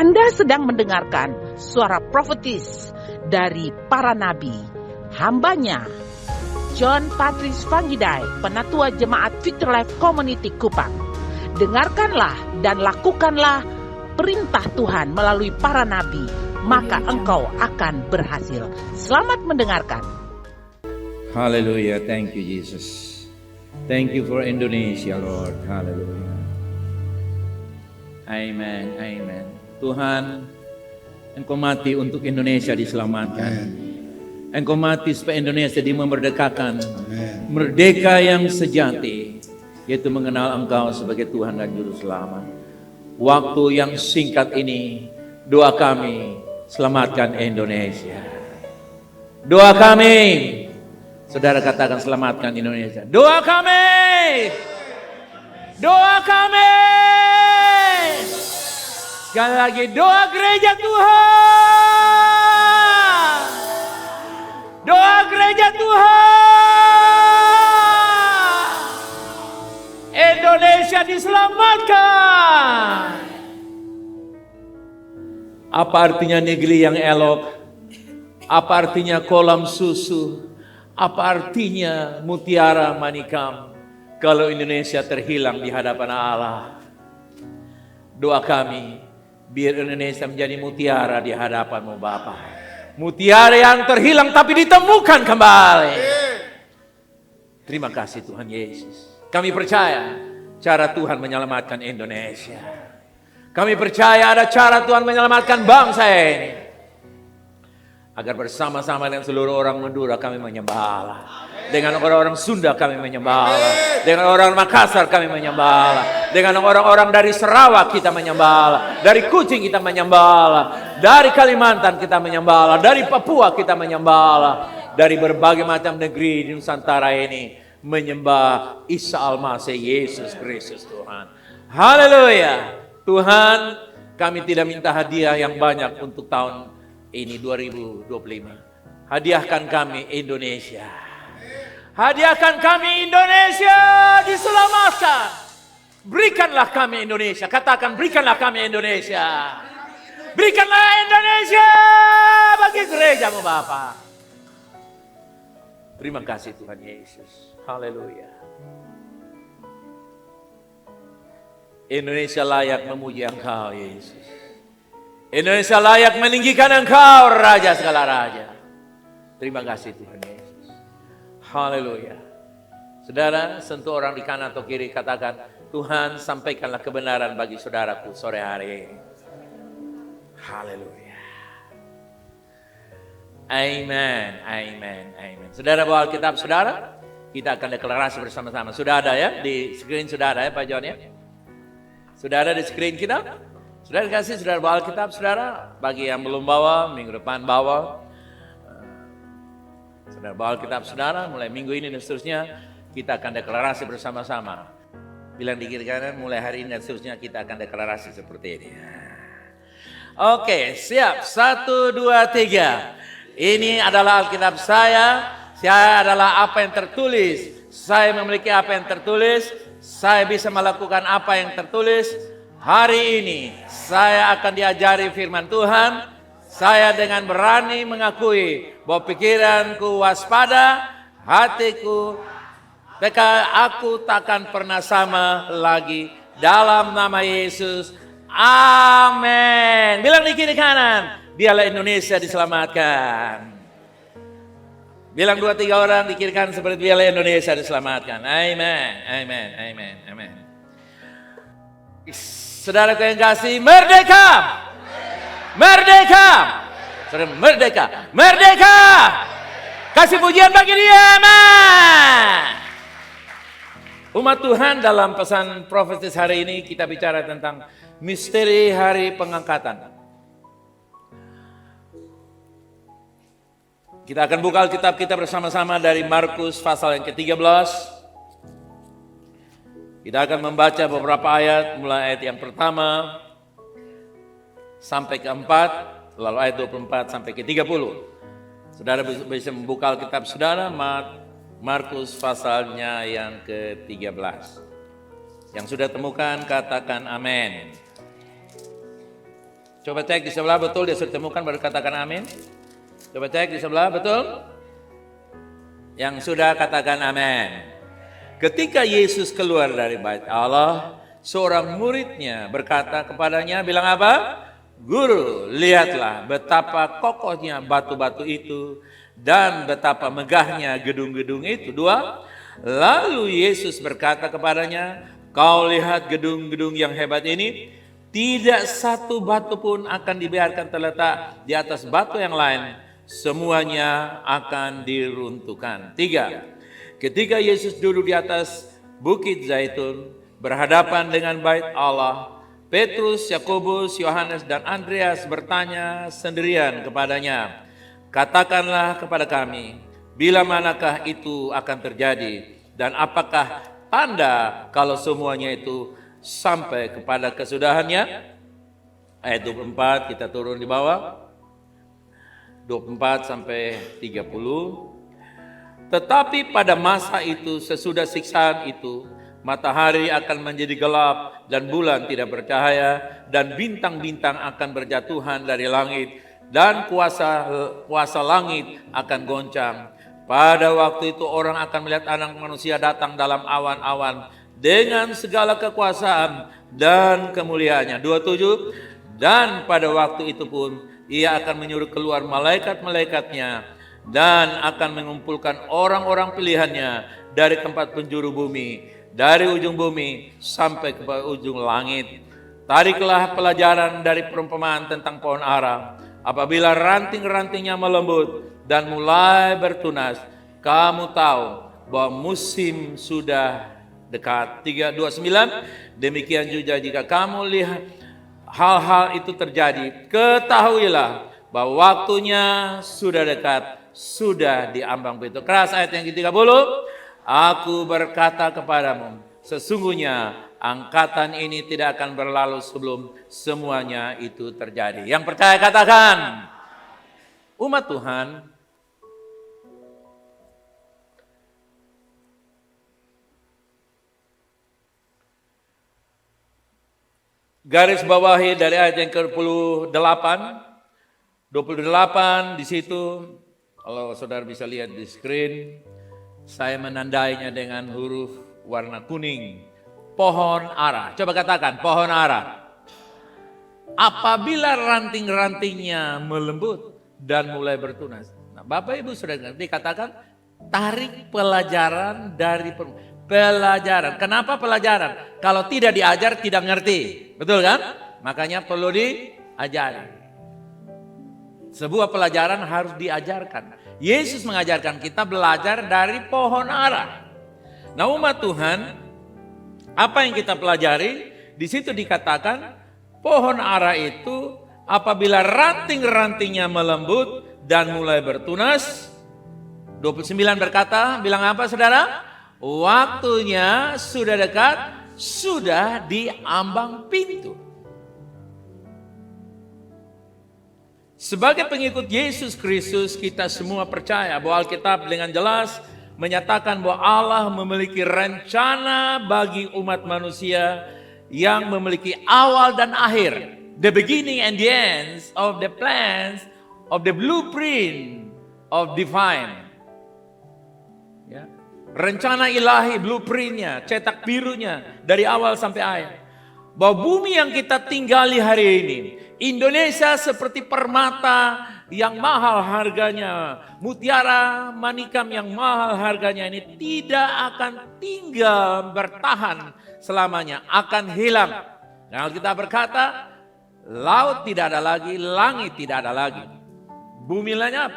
Anda sedang mendengarkan suara profetis dari para nabi, hambanya John Patrice Vanggidai, Penatua Jemaat Future Life Community Kupang. Dengarkanlah dan lakukanlah perintah Tuhan melalui para nabi, maka engkau akan berhasil. Selamat mendengarkan. Hallelujah. Thank you, Jesus. Thank you for Indonesia, Lord. Hallelujah. Amen. Amen. Tuhan, Engkau mati untuk Indonesia diselamatkan. Engkau mati supaya Indonesia dimerdekakan. Merdeka yang sejati, yaitu mengenal Engkau sebagai Tuhan dan Juru Selamat. Waktu yang singkat ini, doa kami, selamatkan Indonesia. Doa kami, saudara katakan selamatkan Indonesia. Doa kami, doa kami. Sekali lagi, doa gereja Tuhan. Doa gereja Tuhan. Indonesia diselamatkan. Apa artinya negeri yang elok? Apa artinya kolam susu? Apa artinya mutiara manikam kalau Indonesia terhilang di hadapan Allah? Doa kami, biar Indonesia menjadi mutiara di hadapan-Mu Bapa. Mutiara yang terhilang tapi ditemukan kembali. Terima kasih Tuhan Yesus. Kami percaya cara Tuhan menyelamatkan Indonesia. Kami percaya ada cara Tuhan menyelamatkan bangsa ini. Agar bersama-sama dengan seluruh orang Madura kami menyembah Allah. Dengan orang-orang Sunda kami menyembah Allah. Dengan orang Makassar kami menyembah Allah. Dengan orang-orang dari Sarawak kita menyembah Allah. Dari Kucing kita menyembah Allah. Dari Kalimantan kita menyembah Allah. Dari Papua kita menyembah Allah. Dari berbagai macam negeri di Nusantara ini menyembah Isa Al-Masih Yesus Kristus Tuhan. Haleluya. Tuhan, kami tidak minta hadiah yang banyak untuk tahun ini 2025. Hadiahkan kami Indonesia. Hadiahkan kami Indonesia diselamatkan. Berikanlah kami Indonesia. Katakan berikanlah kami Indonesia. Berikanlah Indonesia bagi gereja-Mu Bapa. Terima kasih Tuhan Yesus. Haleluya. Indonesia layak memuji Engkau Yesus. Indonesia layak meninggikan Engkau Raja segala Raja. Terima kasih Tuhan Yesus. Haleluya. Saudara, sentuh orang di kanan atau kiri, katakan, Tuhan sampaikanlah kebenaran bagi saudaraku sore hari ini. Haleluya. Amen, amen, amen. Saudara bawa Alkitab saudara, kita akan deklarasi bersama-sama. Sudah ada ya, di screen sudah ada ya Pak John ya. Sudah ada di screen kita. Saudara kasih, saudara bawa Alkitab saudara. Bagi yang belum bawa, minggu depan bawa. Saudara bawa Alkitab saudara, mulai minggu ini dan seterusnya kita akan deklarasi bersama-sama. Bilang di kiri kanan, mulai hari ini dan seterusnya kita akan deklarasi seperti ini. Oke, siap. 1, 2, 3. Ini adalah Alkitab saya. Saya adalah apa yang tertulis. Saya memiliki apa yang tertulis. Saya bisa melakukan apa yang tertulis. Hari ini saya akan diajari firman Tuhan. Saya dengan berani mengakui bahwa pikiranku waspada, hatiku aku takkan pernah sama lagi dalam nama Yesus. Amin. Bilang di kiri kanan, dialah Indonesia diselamatkan. Bilang 2, 3 orang di kiri kanan seperti dialah Indonesia diselamatkan. Amin. Amin. Amin. Amin. Saudaraku yang kasih, merdeka. Merdeka. Saudara merdeka. Merdeka. Kasih pujian bagi Dia. Amin. Umat Tuhan, dalam pesan profetis hari ini kita bicara tentang misteri hari pengangkatan. Kita akan buka Alkitab kita bersama-sama dari Markus pasal yang ke-13. Kita akan membaca beberapa ayat, mulai ayat yang pertama sampai ke-4, lalu ayat 24 sampai ke-30. Saudara bisa membuka Alkitab saudara, Markus pasalnya yang ke-13. Yang sudah temukan katakan amin. Coba cek di sebelah, betul dia sudah temukan, baru katakan amin. Coba cek di sebelah, betul? Yang sudah katakan amin. Ketika Yesus keluar dari bait Allah, seorang muridnya berkata kepadanya, bilang apa? Guru, lihatlah betapa kokohnya batu-batu itu dan betapa megahnya gedung-gedung itu. 2. Lalu Yesus berkata kepadanya, kau lihat gedung-gedung yang hebat ini? Tidak satu batu pun akan dibiarkan terletak di atas batu yang lain. Semuanya akan diruntuhkan. 3. Ketika Yesus duduk di atas Bukit Zaitun, berhadapan dengan bait Allah, Petrus, Yakobus, Yohanes, dan Andreas bertanya sendirian kepadanya, katakanlah kepada kami, bila manakah itu akan terjadi, dan apakah tanda kalau semuanya itu sampai kepada kesudahannya? Ayat 24, kita turun di bawah. 24 sampai 30. Tetapi pada masa itu, sesudah siksaan itu, matahari akan menjadi gelap dan bulan tidak bercahaya dan bintang-bintang akan berjatuhan dari langit dan kuasa langit akan goncang. Pada waktu itu orang akan melihat Anak Manusia datang dalam awan-awan dengan segala kekuasaan dan kemuliaannya. 27. Dan pada waktu itu pun ia akan menyuruh keluar malaikat-malaikatnya dan akan mengumpulkan orang-orang pilihannya dari tempat penjuru bumi, dari ujung bumi sampai ke ujung langit. Tariklah pelajaran dari perumpamaan tentang pohon ara. Apabila ranting-rantingnya melembut dan mulai bertunas, kamu tahu bahwa musim sudah dekat. 3:29. Demikian juga jika kamu lihat hal-hal itu terjadi, ketahuilah bahwa waktunya sudah dekat, sudah diambang pintu. Keras ayat yang ke-30. Aku berkata kepadamu, sesungguhnya angkatan ini tidak akan berlalu sebelum semuanya itu terjadi. Yang percaya katakan. Umat Tuhan, garis bawahi dari ayat yang ke-28, 28 di situ, kalau saudara bisa lihat di screen, saya menandainya dengan huruf warna kuning. Pohon ara. Coba katakan, pohon ara. Apabila ranting-rantingnya melembut dan mulai bertunas. Nah, Bapak Ibu sudah ngerti, katakan tarik pelajaran dari pelajaran. Kenapa pelajaran? Kalau tidak diajar tidak ngerti. Betul kan? Makanya perlu diajari. Sebuah pelajaran harus diajarkan. Yesus mengajarkan kita belajar dari pohon ara. Nah, umat Tuhan, apa yang kita pelajari? Di situ dikatakan pohon ara itu apabila ranting-rantingnya melembut dan mulai bertunas. 29 berkata, bilang apa saudara? Waktunya sudah dekat, sudah diambang pintu. Sebagai pengikut Yesus Kristus, kita semua percaya bahwa Alkitab dengan jelas menyatakan bahwa Allah memiliki rencana bagi umat manusia yang memiliki awal dan akhir. The beginning and the end of the plans of the blueprint of divine. Ya. Rencana ilahi, blueprintnya, cetak birunya dari awal sampai akhir. Bahwa bumi yang kita tinggali hari ini, Indonesia seperti permata yang mahal harganya, mutiara manikam yang mahal harganya ini tidak akan tinggal bertahan selamanya, akan hilang. Nah, kita berkata, laut tidak ada lagi, langit tidak ada lagi, bumi lenyap.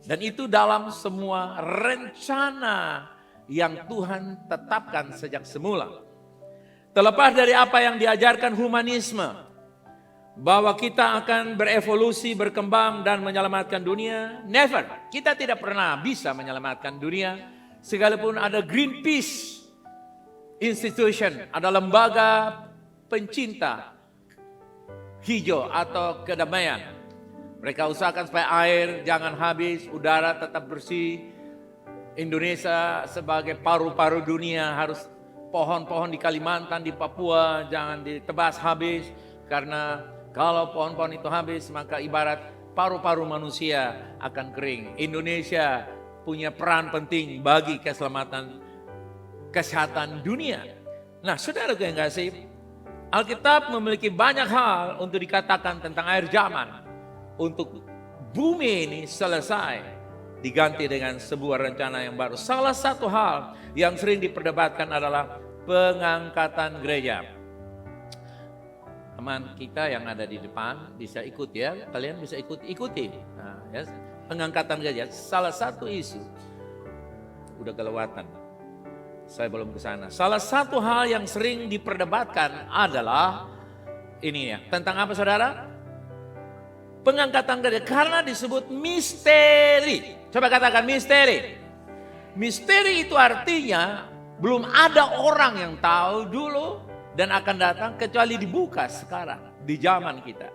Dan itu dalam semua rencana yang Tuhan tetapkan sejak semula. Terlepas dari apa yang diajarkan humanisme, bahwa kita akan berevolusi, berkembang dan menyelamatkan dunia, never. Kita tidak pernah bisa menyelamatkan dunia, sekalipun ada Greenpeace Institution, ada lembaga pencinta hijau atau kedamaian. Mereka usahakan supaya air jangan habis, udara tetap bersih. Indonesia sebagai paru-paru dunia harus pohon-pohon di Kalimantan, di Papua jangan ditebas habis karena Kalau pohon-pohon itu habis, maka ibarat paru-paru manusia akan kering. Indonesia punya peran penting bagi keselamatan kesehatan dunia. Nah, saudara yang kasih, Alkitab memiliki banyak hal untuk dikatakan tentang akhir zaman. Untuk bumi ini selesai, diganti dengan sebuah rencana yang baru. Salah satu hal yang sering diperdebatkan adalah pengangkatan gereja. Teman kita yang ada di depan bisa ikut ya, kalian bisa ikuti. Nah, ya, pengangkatan gereja salah satu isu. Udah kelewatan, saya belum ke sana. Salah satu hal yang sering diperdebatkan adalah ini ya, tentang apa saudara? Pengangkatan gereja, karena disebut misteri. Coba katakan misteri. Misteri itu artinya belum ada orang yang tahu dulu dan akan datang kecuali dibuka sekarang di zaman kita.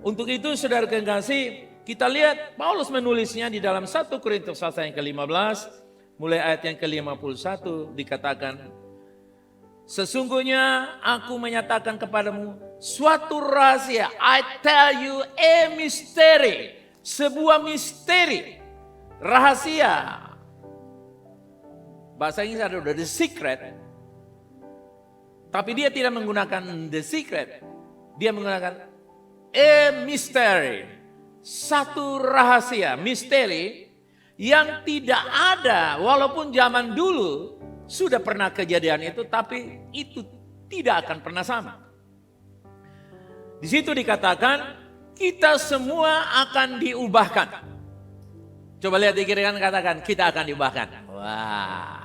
Untuk itu saudara kekasih, kita lihat Paulus menulisnya di dalam 1 Korintus pasal yang ke-15 mulai ayat yang ke-51 dikatakan, sesungguhnya aku menyatakan kepadamu suatu rahasia. I tell you a mystery. Sebuah misteri. Rahasia. Bahasa Inggris ada the secret. Tapi dia tidak menggunakan the secret. Dia menggunakan a mystery. Satu rahasia, misteri yang tidak ada walaupun zaman dulu sudah pernah kejadian itu, tapi itu tidak akan pernah sama. Di situ dikatakan kita semua akan diubahkan. Coba lihat di kiri kanan, katakan kita akan diubahkan. Wah.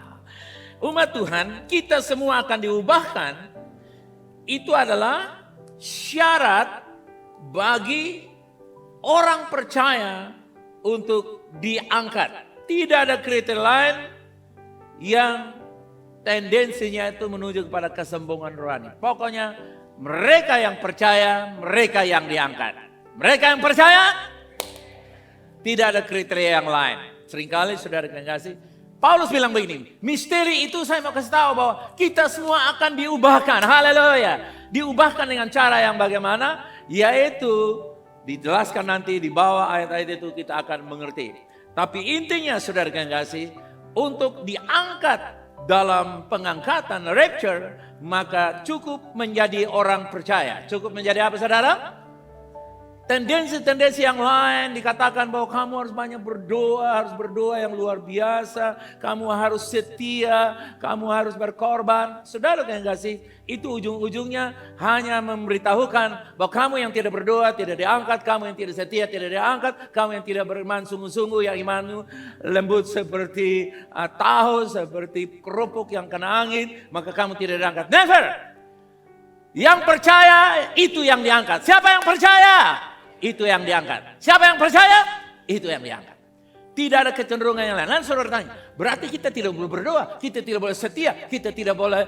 Umat Tuhan, kita semua akan diubahkan. Itu adalah syarat bagi orang percaya untuk diangkat. Tidak ada kriteria lain yang tendensinya itu menuju kepada kesombongan rohani. Pokoknya mereka yang percaya, mereka yang diangkat. Mereka yang percaya, tidak ada kriteria yang lain. Seringkali saudara kasih, Paulus bilang begini, misteri itu saya mau kasih tahu bahwa kita semua akan diubahkan. Haleluya. Diubahkan dengan cara yang bagaimana? Yaitu dijelaskan nanti di bawah ayat-ayat itu kita akan mengerti. Tapi intinya saudara kasih, untuk diangkat dalam pengangkatan rapture, maka cukup menjadi orang percaya. Cukup menjadi apa saudara? Tendensi-tendensi yang lain dikatakan bahwa kamu harus banyak berdoa, harus berdoa yang luar biasa, kamu harus setia, kamu harus berkorban. Saudara yang kasih, itu ujung-ujungnya hanya memberitahukan bahwa kamu yang tidak berdoa tidak diangkat, kamu yang tidak setia tidak diangkat, kamu yang tidak beriman sungguh-sungguh yang imanmu lembut seperti tahu, seperti kerupuk yang kena angin, maka kamu tidak diangkat. Never! Yang percaya itu yang diangkat. Siapa yang percaya? Itu yang diangkat. Siapa yang percaya? Itu yang diangkat. Tidak ada kecenderungan yang lain. Lalu saudara tanya, berarti kita tidak boleh berdoa, kita tidak boleh setia, kita tidak boleh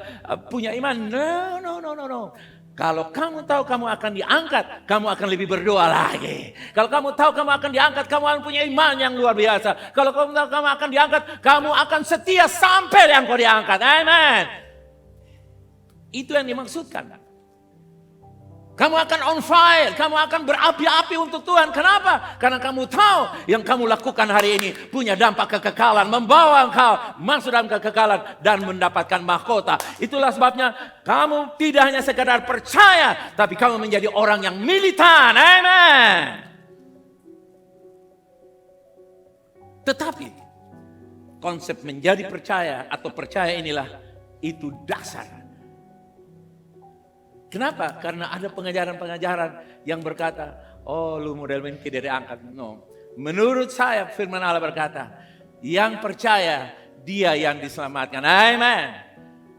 punya iman. No. Kalau kamu tahu kamu akan diangkat, kamu akan lebih berdoa lagi. Kalau kamu tahu kamu akan diangkat, kamu akan punya iman yang luar biasa. Kalau kamu tahu kamu akan diangkat, kamu akan setia sampai yang kau diangkat. Amen. Itu yang dimaksudkan. Kamu akan on fire, kamu akan berapi-api untuk Tuhan. Kenapa? Karena kamu tahu yang kamu lakukan hari ini punya dampak kekekalan, membawa engkau masuk dalam kekekalan dan mendapatkan mahkota. Itulah sebabnya kamu tidak hanya sekadar percaya, tapi kamu menjadi orang yang militan. Amen. Tetapi konsep menjadi percaya atau percaya inilah itu dasar. Kenapa? Karena ada pengajaran-pengajaran yang berkata, oh lu model ini tidak diangkat. No. Menurut saya firman Allah berkata, yang percaya dia yang diselamatkan. Amen.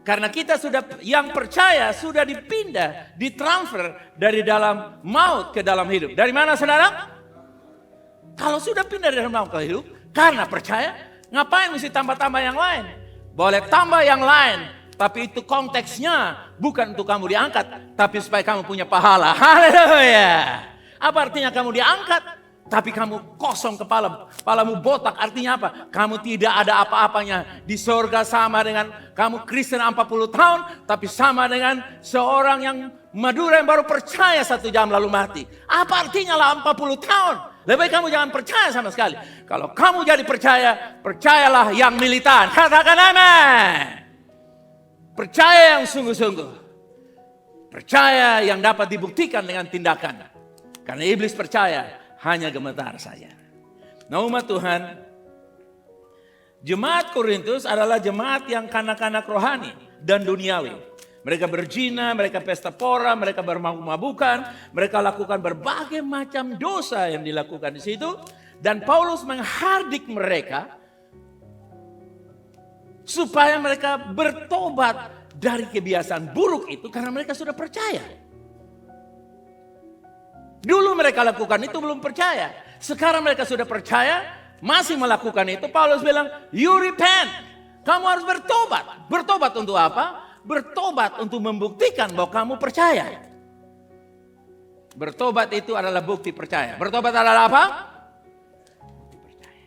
Karena kita sudah, yang percaya sudah dipindah, ditransfer dari dalam maut ke dalam hidup. Dari mana saudara? Kalau sudah pindah dari maut ke hidup, karena percaya, ngapain mesti tambah-tambah yang lain? Boleh tambah yang lain. Tapi itu konteksnya bukan untuk kamu diangkat, tapi supaya kamu punya pahala. Haleluya. Apa artinya kamu diangkat, tapi kamu kosong kepalamu botak. Artinya apa? Kamu tidak ada apa-apanya. Di sorga sama dengan kamu Kristen 40 tahun, tapi sama dengan seorang yang Madura yang baru percaya 1 jam lalu mati. Apa artinya lah 40 tahun? Lebih baik kamu jangan percaya sama sekali. Kalau kamu jadi percaya, percayalah yang militan. Katakan amin. Percaya yang sungguh-sungguh. Percaya yang dapat dibuktikan dengan tindakan. Karena iblis percaya hanya gemetar saja. Nah umat Tuhan, jemaat Korintus adalah jemaat yang kanak-kanak rohani dan duniawi. Mereka berzina, mereka pesta pora, mereka bermabuk-mabukan, mereka lakukan berbagai macam dosa yang dilakukan di situ. Dan Paulus menghardik mereka supaya mereka bertobat dari kebiasaan buruk itu karena mereka sudah percaya. Dulu mereka lakukan itu belum percaya. Sekarang mereka sudah percaya, masih melakukan itu. Paulus bilang, you repent. Kamu harus bertobat. Bertobat untuk apa? Bertobat untuk membuktikan bahwa kamu percaya. Bertobat itu adalah bukti percaya. Bertobat adalah apa? Bukti percaya.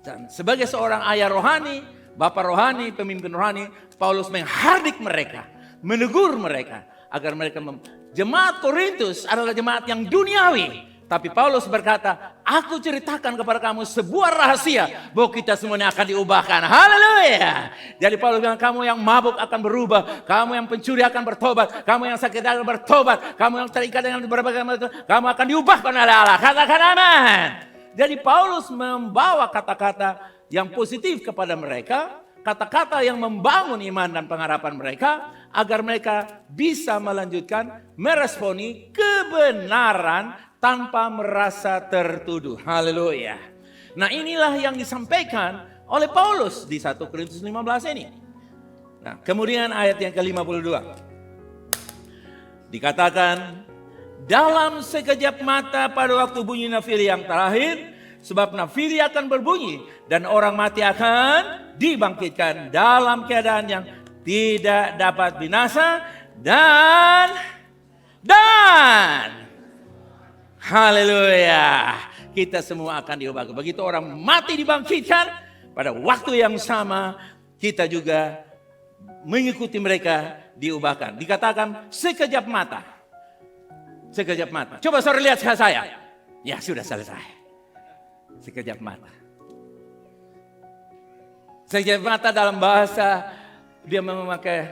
Dan sebagai seorang ayah rohani, bapak rohani, pemimpin rohani, Paulus menghardik mereka, menegur mereka agar mereka jemaat Korintus adalah jemaat yang duniawi. Tapi Paulus berkata, aku ceritakan kepada kamu sebuah rahasia bahwa kita semuanya akan diubahkan. Haleluya. Jadi Paulus bilang, kamu yang mabuk akan berubah, kamu yang pencuri akan bertobat, kamu yang sakit akan bertobat, kamu yang terikat dengan berbagai macam, kamu akan diubahkan oleh Allah. Katakan amin. Jadi Paulus membawa kata-kata yang positif kepada mereka, kata-kata yang membangun iman dan pengharapan mereka, agar mereka bisa melanjutkan meresponi kebenaran tanpa merasa tertuduh. Haleluya. Nah inilah yang disampaikan oleh Paulus di 1 Korintus 15 ini. Nah kemudian ayat yang ke-52. Dikatakan, dalam sekejap mata pada waktu bunyi nafiri yang terakhir, sebab nafiri akan berbunyi dan orang mati akan dibangkitkan dalam keadaan yang tidak dapat binasa dan haleluya, kita semua akan diubahkan. Begitu orang mati dibangkitkan, pada waktu yang sama kita juga mengikuti mereka diubahkan. Dikatakan sekejap mata. Sekejap mata. Coba saudara lihat saya. Ya sudah selesai. Sekejap mata. Sekejap mata dalam bahasa dia memakai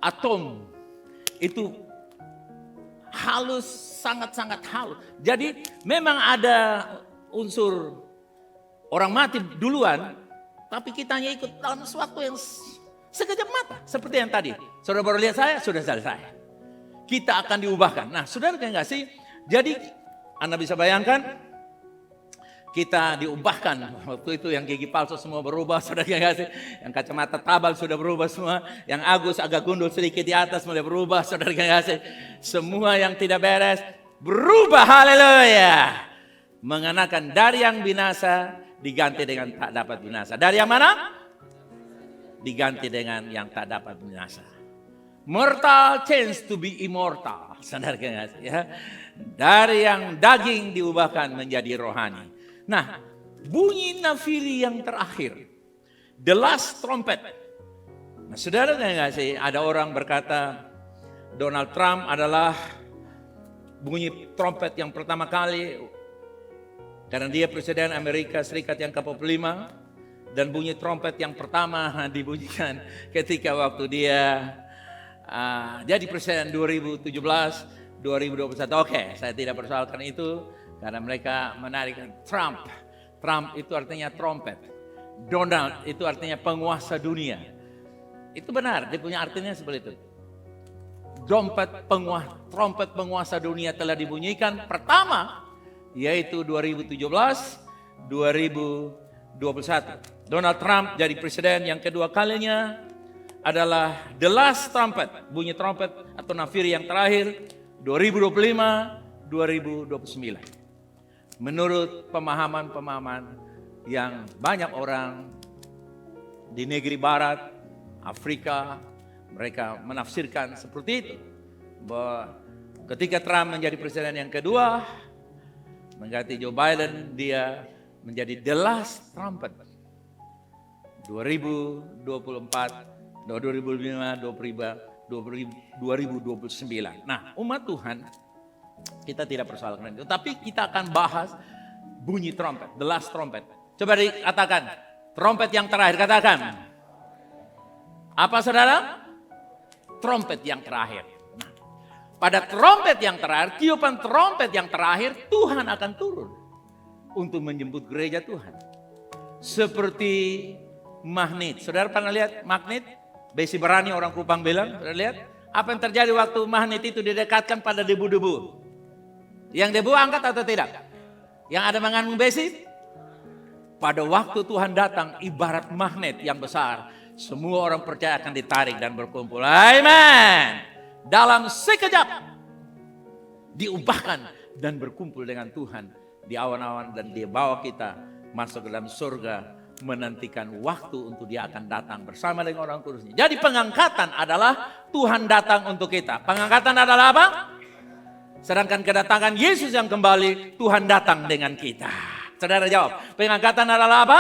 atom. Itu halus, sangat-sangat halus. Jadi memang ada unsur orang mati duluan, tapi kitanya ikut dalam sesuatu yang sekejap mata. Seperti yang tadi. Saudara baru lihat saya, sudah selesai. Kita akan diubahkan. Nah saudara enggak sih? Jadi Anda bisa bayangkan, kita diubahkan. Waktu itu yang gigi palsu semua berubah, saudara enggak sih? Yang kacamata tabal sudah berubah semua. Yang Agus agak gundul sedikit di atas mulai berubah, saudara enggak sih? Semua yang tidak beres berubah, haleluya. Mengenakan dari yang binasa diganti dengan tak dapat binasa. Dari yang mana? Diganti dengan yang tak dapat binasa. Mortal change to be immortal, saudara enggak sih? Ya? Dari yang daging diubahkan menjadi rohani. Nah, bunyi nafiri yang terakhir, the last trumpet. Nah, saudara enggak sih, ada orang berkata Donald Trump adalah bunyi trompet yang pertama kali karena dia presiden Amerika Serikat yang ke-45, dan bunyi trompet yang pertama dibunyikan ketika waktu dia jadi presiden 2017, 2021. Oke, saya tidak persoalkan itu. Karena mereka menarik Trump. Trump itu artinya trompet. Donald itu artinya penguasa dunia. Itu benar, dia punya artinya seperti itu. Trompet penguasa dunia telah dibunyikan pertama, yaitu 2017, 2021. Donald Trump jadi presiden yang kedua kalinya adalah the last trumpet, bunyi trompet atau nafiri yang terakhir, 2025, 2029. Menurut pemahaman yang banyak orang di negeri barat, Afrika, mereka menafsirkan seperti itu. Bahwa ketika Trump menjadi presiden yang kedua, mengganti Joe Biden, dia menjadi the last trumpet. 2024, 2025, 2029. Nah, umat Tuhan, kita tidak persoalkan itu, tapi kita akan bahas bunyi trompet, the last trumpet. Coba dikatakan, trompet yang terakhir, katakan. Apa saudara? Trompet yang terakhir. Nah, pada trompet yang terakhir, tiupan trompet yang terakhir, Tuhan akan turun untuk menjemput gereja Tuhan. Seperti magnet. Saudara pernah lihat magnet? Besi berani orang Kupang bilang, saudara lihat? Apa yang terjadi waktu magnet itu didekatkan pada debu-debu? Yang debu angkat atau tidak? Yang ada mengandung besi? Pada waktu Tuhan datang ibarat magnet yang besar. Semua orang percaya akan ditarik dan berkumpul. Amen. Dalam sekejap diubahkan dan berkumpul dengan Tuhan di awan-awan, dan dia bawa kita masuk ke dalam surga, menantikan waktu untuk dia akan datang bersama dengan orang kudusnya. Jadi pengangkatan adalah Tuhan datang untuk kita. Pengangkatan adalah apa? Sedangkan kedatangan Yesus yang kembali, Tuhan datang dengan kita. Saudara jawab, pengangkatan adalah apa?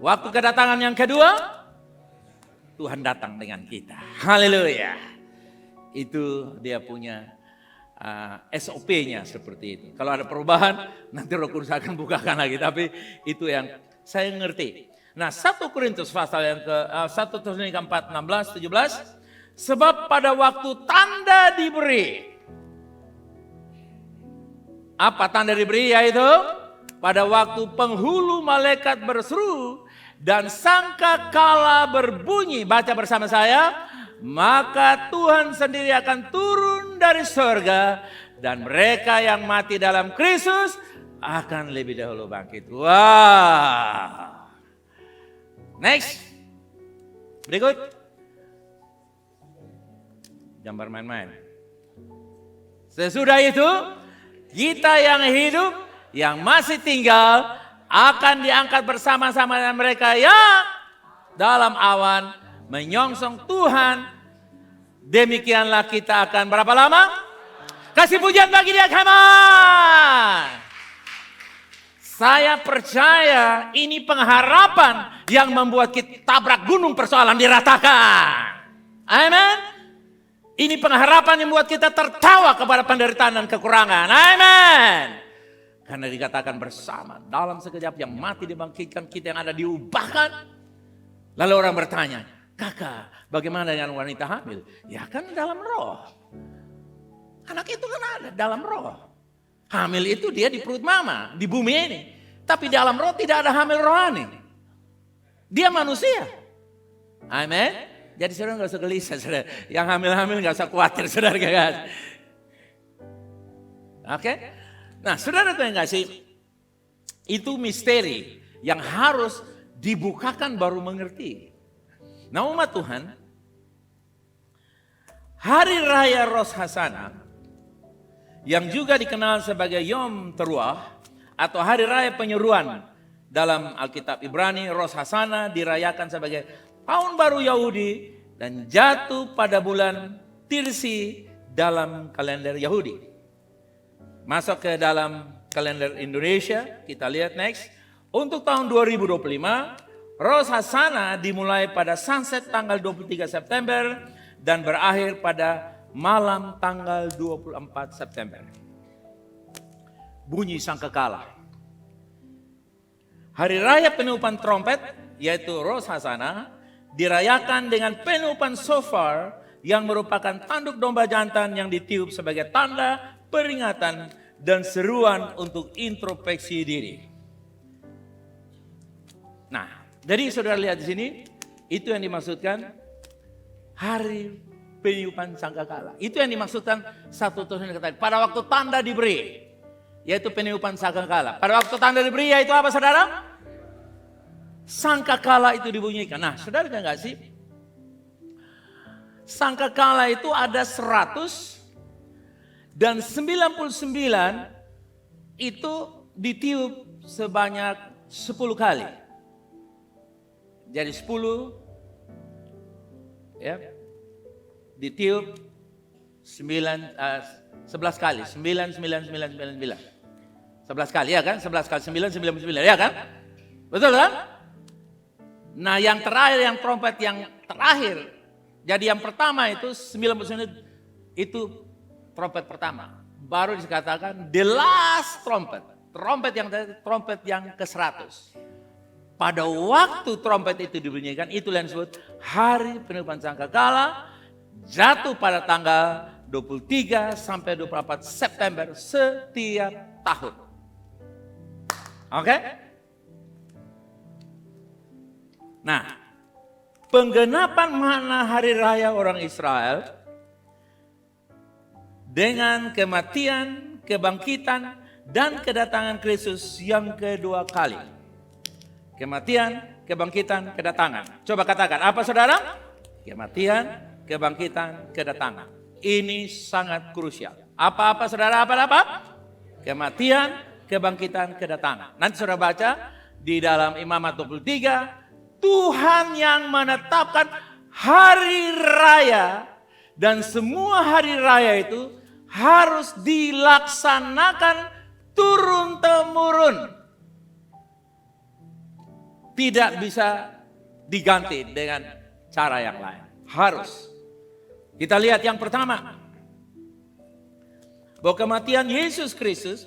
Waktu kedatangan yang kedua, Tuhan datang dengan kita. Haleluya. Itu dia punya SOP-nya seperti itu. Kalau ada perubahan, nanti Roh Kudus akan bukakan lagi. Tapi itu yang saya ngerti. Nah, 1 Korintus pasal yang ke 1 Tesalonika 4, 16, 17. Sebab pada waktu tanda diberi. Apa tanda diberi? Yaitu pada waktu penghulu malaikat berseru dan sangkakala berbunyi. Baca bersama saya. Maka Tuhan sendiri akan turun dari surga, dan mereka yang mati dalam Kristus akan lebih dahulu bangkit. Wow. Next. Berikut. Jangan bermain-main. Sesudah itu, kita yang hidup, yang masih tinggal, akan diangkat bersama-sama dengan mereka yang dalam awan menyongsong Tuhan. Demikianlah kita akan berapa lama? Kasih pujian bagi dia, come on. Saya percaya ini pengharapan yang membuat kita tabrak gunung persoalan diratakan. Amen. Ini pengharapan yang membuat kita tertawa kepada penderitaan dan kekurangan. Amen. Karena dikatakan bersama dalam sekejap yang mati dibangkitkan, kita yang ada diubahkan. Lalu orang bertanya, kakak, bagaimana dengan wanita hamil? Ya kan dalam roh. Anak itu kan ada dalam roh. Hamil itu dia di perut mama, di bumi ini. Tapi dalam roh tidak ada hamil rohani. Dia manusia. Amin. Jadi saudara gak usah gelisah, saudara. Yang hamil-hamil gak usah khawatir, saudara. Oke. Nah, saudara tahu gak sih? Itu misteri yang harus dibukakan baru mengerti. Nah, umat Tuhan, Hari Raya Rosh Hashanah yang juga dikenal sebagai Yom Teruah atau Hari Raya Penyuruhan dalam Alkitab Ibrani, Rosh Hashanah dirayakan sebagai Tahun Baru Yahudi dan jatuh pada bulan Tirsi dalam kalender Yahudi. Masuk ke dalam kalender Indonesia, kita lihat next. Untuk tahun 2025, Rosh Hashanah dimulai pada sunset tanggal 23 September dan berakhir pada malam tanggal 24 September. Bunyi sangkakala. Hari Raya Peniupan Trompet, yaitu Rosh Hashanah, dirayakan dengan peniupan shofar yang merupakan tanduk domba jantan yang ditiup sebagai tanda peringatan dan seruan untuk introspeksi diri. Nah, jadi saudara lihat di sini, itu yang dimaksudkan hari peniupan sangkakala. Itu yang dimaksudkan 1 Tesalonika tadi. Pada waktu tanda diberi, yaitu peniupan sangkakala. Pada waktu tanda diberi, yaitu apa saudara? Sangkakala itu dibunyikan. Nah, saudara tahu nggak sih? Sangkakala itu ada 100 dan 99 itu ditiup sebanyak 10 kali. Jadi 10 ya, ditiup 11 kali. 9, 9, 9, 9, 9. 11 kali ya kan? 11 kali 9, 9, 9 ya kan? Betul kan? Nah yang terakhir, yang trompet yang terakhir Jadi yang pertama itu 99 itu trompet pertama. Baru dikatakan the last trumpet. Trompet yang ke-100. Pada waktu trompet itu dibunyikan, itulah yang disebut hari peniupan sangkakala, jatuh pada tanggal 23 sampai 24 September setiap tahun. Oke? Nah, penggenapan makna hari raya orang Israel dengan kematian, kebangkitan, dan kedatangan Kristus yang kedua kali. Kematian, kebangkitan, kedatangan. Coba katakan, apa saudara? Kematian, kebangkitan, kedatangan. Ini sangat krusial. Apa-apa saudara, apa-apa? Kematian, kebangkitan, kedatangan. Nanti saudara baca di dalam Imamat 23, Tuhan yang menetapkan hari raya dan semua hari raya itu harus dilaksanakan turun-temurun. Tidak bisa diganti dengan cara yang lain. Harus. Kita lihat yang pertama. Bahwa kematian Yesus Kristus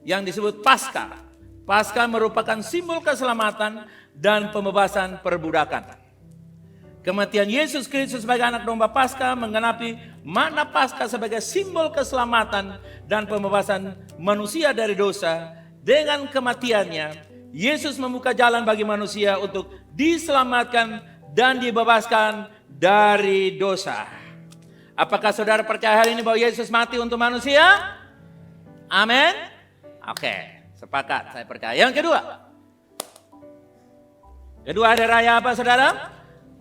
yang disebut Paskah. Paskah merupakan simbol keselamatan dan pembebasan perbudakan. Kematian Yesus Kristus sebagai anak domba Paskah menggenapi makna Paskah sebagai simbol keselamatan dan pembebasan manusia dari dosa. Dengan kematiannya, Yesus membuka jalan bagi manusia untuk diselamatkan dan dibebaskan dari dosa. Apakah saudara percaya hari ini bahwa Yesus mati untuk manusia? Amin. Oke, sepakat, saya percaya. Yang kedua hari raya apa saudara?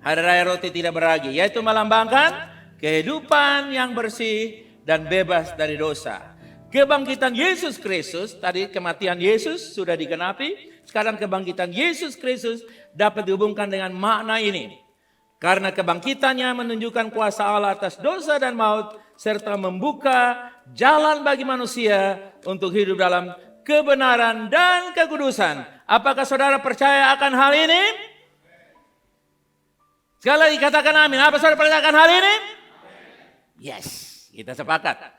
Hari raya roti tidak beragi, yaitu melambangkan kehidupan yang bersih dan bebas dari dosa. Kebangkitan Yesus Kristus, tadi kematian Yesus sudah digenapi, sekarang kebangkitan Yesus Kristus dapat dihubungkan dengan makna ini. Karena kebangkitannya menunjukkan kuasa Allah atas dosa dan maut, serta membuka jalan bagi manusia untuk hidup dalam kebenaran dan kekudusan. Apakah saudara percaya akan hal ini? Sekali lagi katakan amin. Apa saudara percaya akan hal ini? Yes, kita sepakat.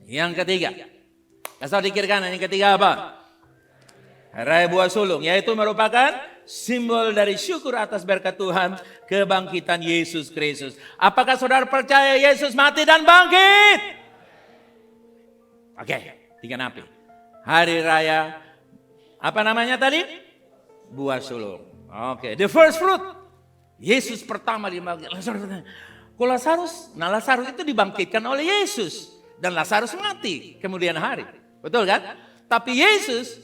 Yang ketiga, kasih dikirkan yang ketiga apa? Raya buah sulung, yaitu merupakan simbol dari syukur atas berkat Tuhan, kebangkitan Yesus Kristus. Apakah saudara percaya Yesus mati dan bangkit? Oke, tiga napi. Hari raya, apa namanya tadi? Buah sulung. Oke, the first fruit. Yesus pertama dibangkitkan. Kalau Lazarus itu dibangkitkan oleh Yesus. Dan Lazarus mati kemudian hari. Betul kan? Tapi Yesus,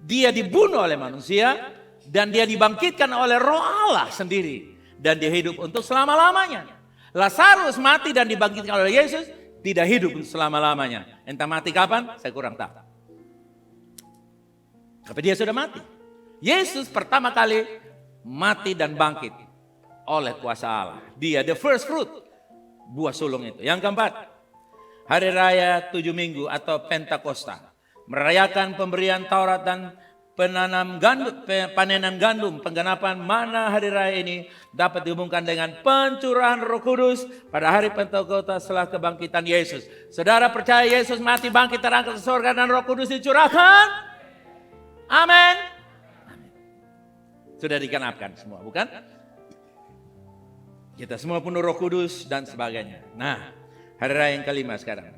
dia dibunuh oleh manusia. Dan dia dibangkitkan oleh Roh Allah sendiri. Dan dia hidup untuk selama-lamanya. Lazarus mati dan dibangkitkan oleh Yesus. Tidak hidup untuk selama-lamanya. Entah mati kapan, saya kurang tahu. Tapi dia sudah mati. Yesus pertama kali mati dan bangkit oleh kuasa Allah. Dia the first fruit. Buah sulung itu. Yang keempat. Hari Raya 7 Minggu atau Pentakosta. Merayakan pemberian Taurat dan panenan gandum. Penggenapan makna hari raya ini dapat dihubungkan dengan pencurahan Roh Kudus pada hari Pentakosta setelah kebangkitan Yesus. Saudara percaya Yesus mati bangkit terangkat ke surga dan Roh Kudus dicurahkan? Amin. Sudah digenapkan semua, bukan? Kita semua penuh Roh Kudus dan sebagainya. Nah, hari raya yang kelima sekarang.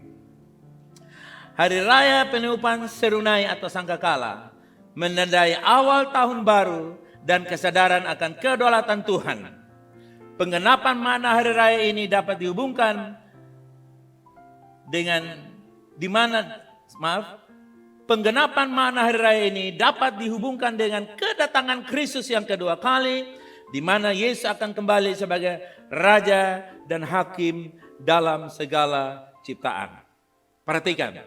Hari raya peniupan serunai atau sangkakala menandai awal tahun baru dan kesadaran akan kedaulatan Tuhan. Penggenapan makna hari raya ini dapat dihubungkan dengan penggenapan makna hari raya ini dapat dihubungkan dengan kedatangan Kristus yang kedua kali, di mana Yesus akan kembali sebagai Raja dan Hakim dalam segala ciptaan. Perhatikan,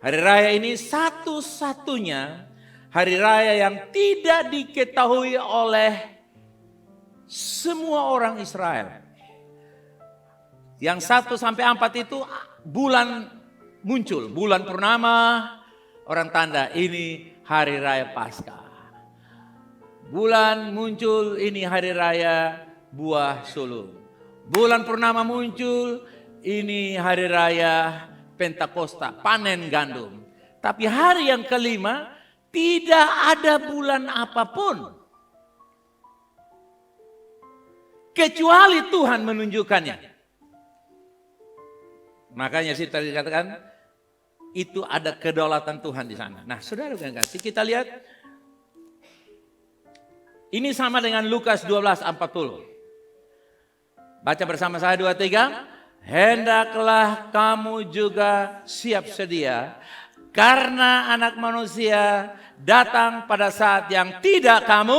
hari raya ini satu-satunya hari raya yang tidak diketahui oleh semua orang Israel. Yang 1 sampai 4 itu bulan muncul, bulan purnama, orang tanda ini hari raya Paskah. Bulan muncul ini hari raya buah sulung. Bulan purnama muncul, ini hari raya Pentakosta, panen gandum. Tapi hari yang kelima, tidak ada bulan apapun. Kecuali Tuhan menunjukkannya. Makanya sih tadi dikatakan, itu ada kedaulatan Tuhan di sana. Nah, saudara yang kasih, kita lihat. Ini sama dengan Lukas 12:40. Baca bersama saya 2, 3. Hendaklah kamu juga siap sedia, karena Anak Manusia datang pada saat yang tidak kamu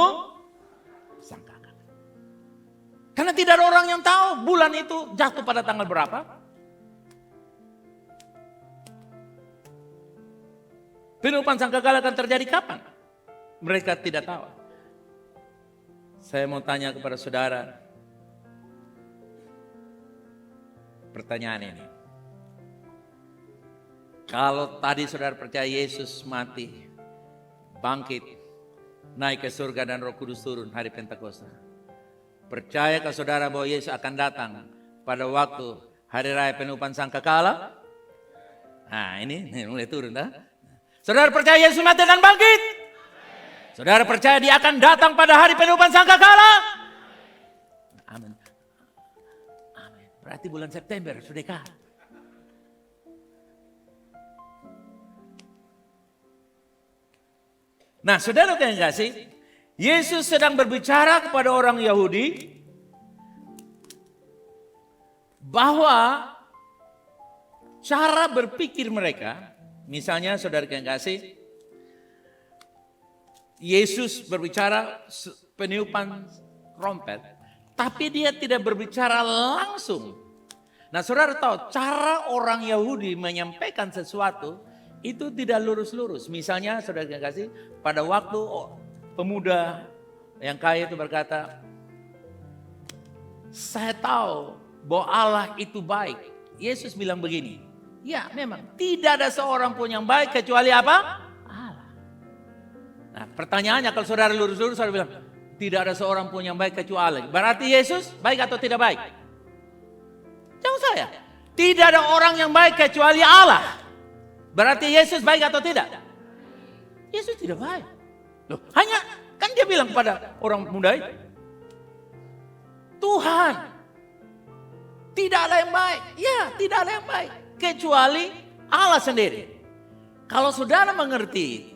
sangkakan. Karena tidak ada orang yang tahu bulan itu jatuh pada tanggal berapa. Peniupan sangkakala akan terjadi kapan? Mereka tidak tahu. Saya mau tanya kepada saudara, pertanyaan ini. Kalau tadi saudara percaya Yesus mati, bangkit, naik ke surga dan Roh Kudus turun hari Pentakosta. Percayakah saudara bahwa Yesus akan datang pada waktu hari raya peniupan sangkakala? Nah ini mulai turun dah. Saudara percaya Yesus mati dan bangkit? Saudara percaya dia akan datang pada hari peniupan sangkakala? Amin. Berarti bulan September sudah dekat. Nah, saudara yang kasih, Yesus sedang berbicara kepada orang Yahudi bahwa cara berpikir mereka, misalnya saudara yang kasih, Yesus berbicara peniupan trompet, tapi dia tidak berbicara langsung. Nah, saudara tahu cara orang Yahudi menyampaikan sesuatu itu tidak lurus-lurus. Misalnya saudara yang kasih, pada waktu pemuda yang kaya itu berkata, saya tahu bahwa Allah itu baik. Yesus bilang begini, ya memang tidak ada seorang pun yang baik kecuali apa? Allah. Nah pertanyaannya kalau saudara lurus-lurus, saudara bilang, tidak ada seorang pun yang baik kecuali Allah. Berarti Yesus baik atau tidak baik? Jawab saya. Tidak ada orang yang baik kecuali Allah. Berarti Yesus baik atau tidak? Yesus tidak baik. Loh, hanya kan dia bilang pada orang muda itu, Tuhan, tidak ada yang baik. Ya, tidak ada yang baik kecuali Allah sendiri. Kalau saudara mengerti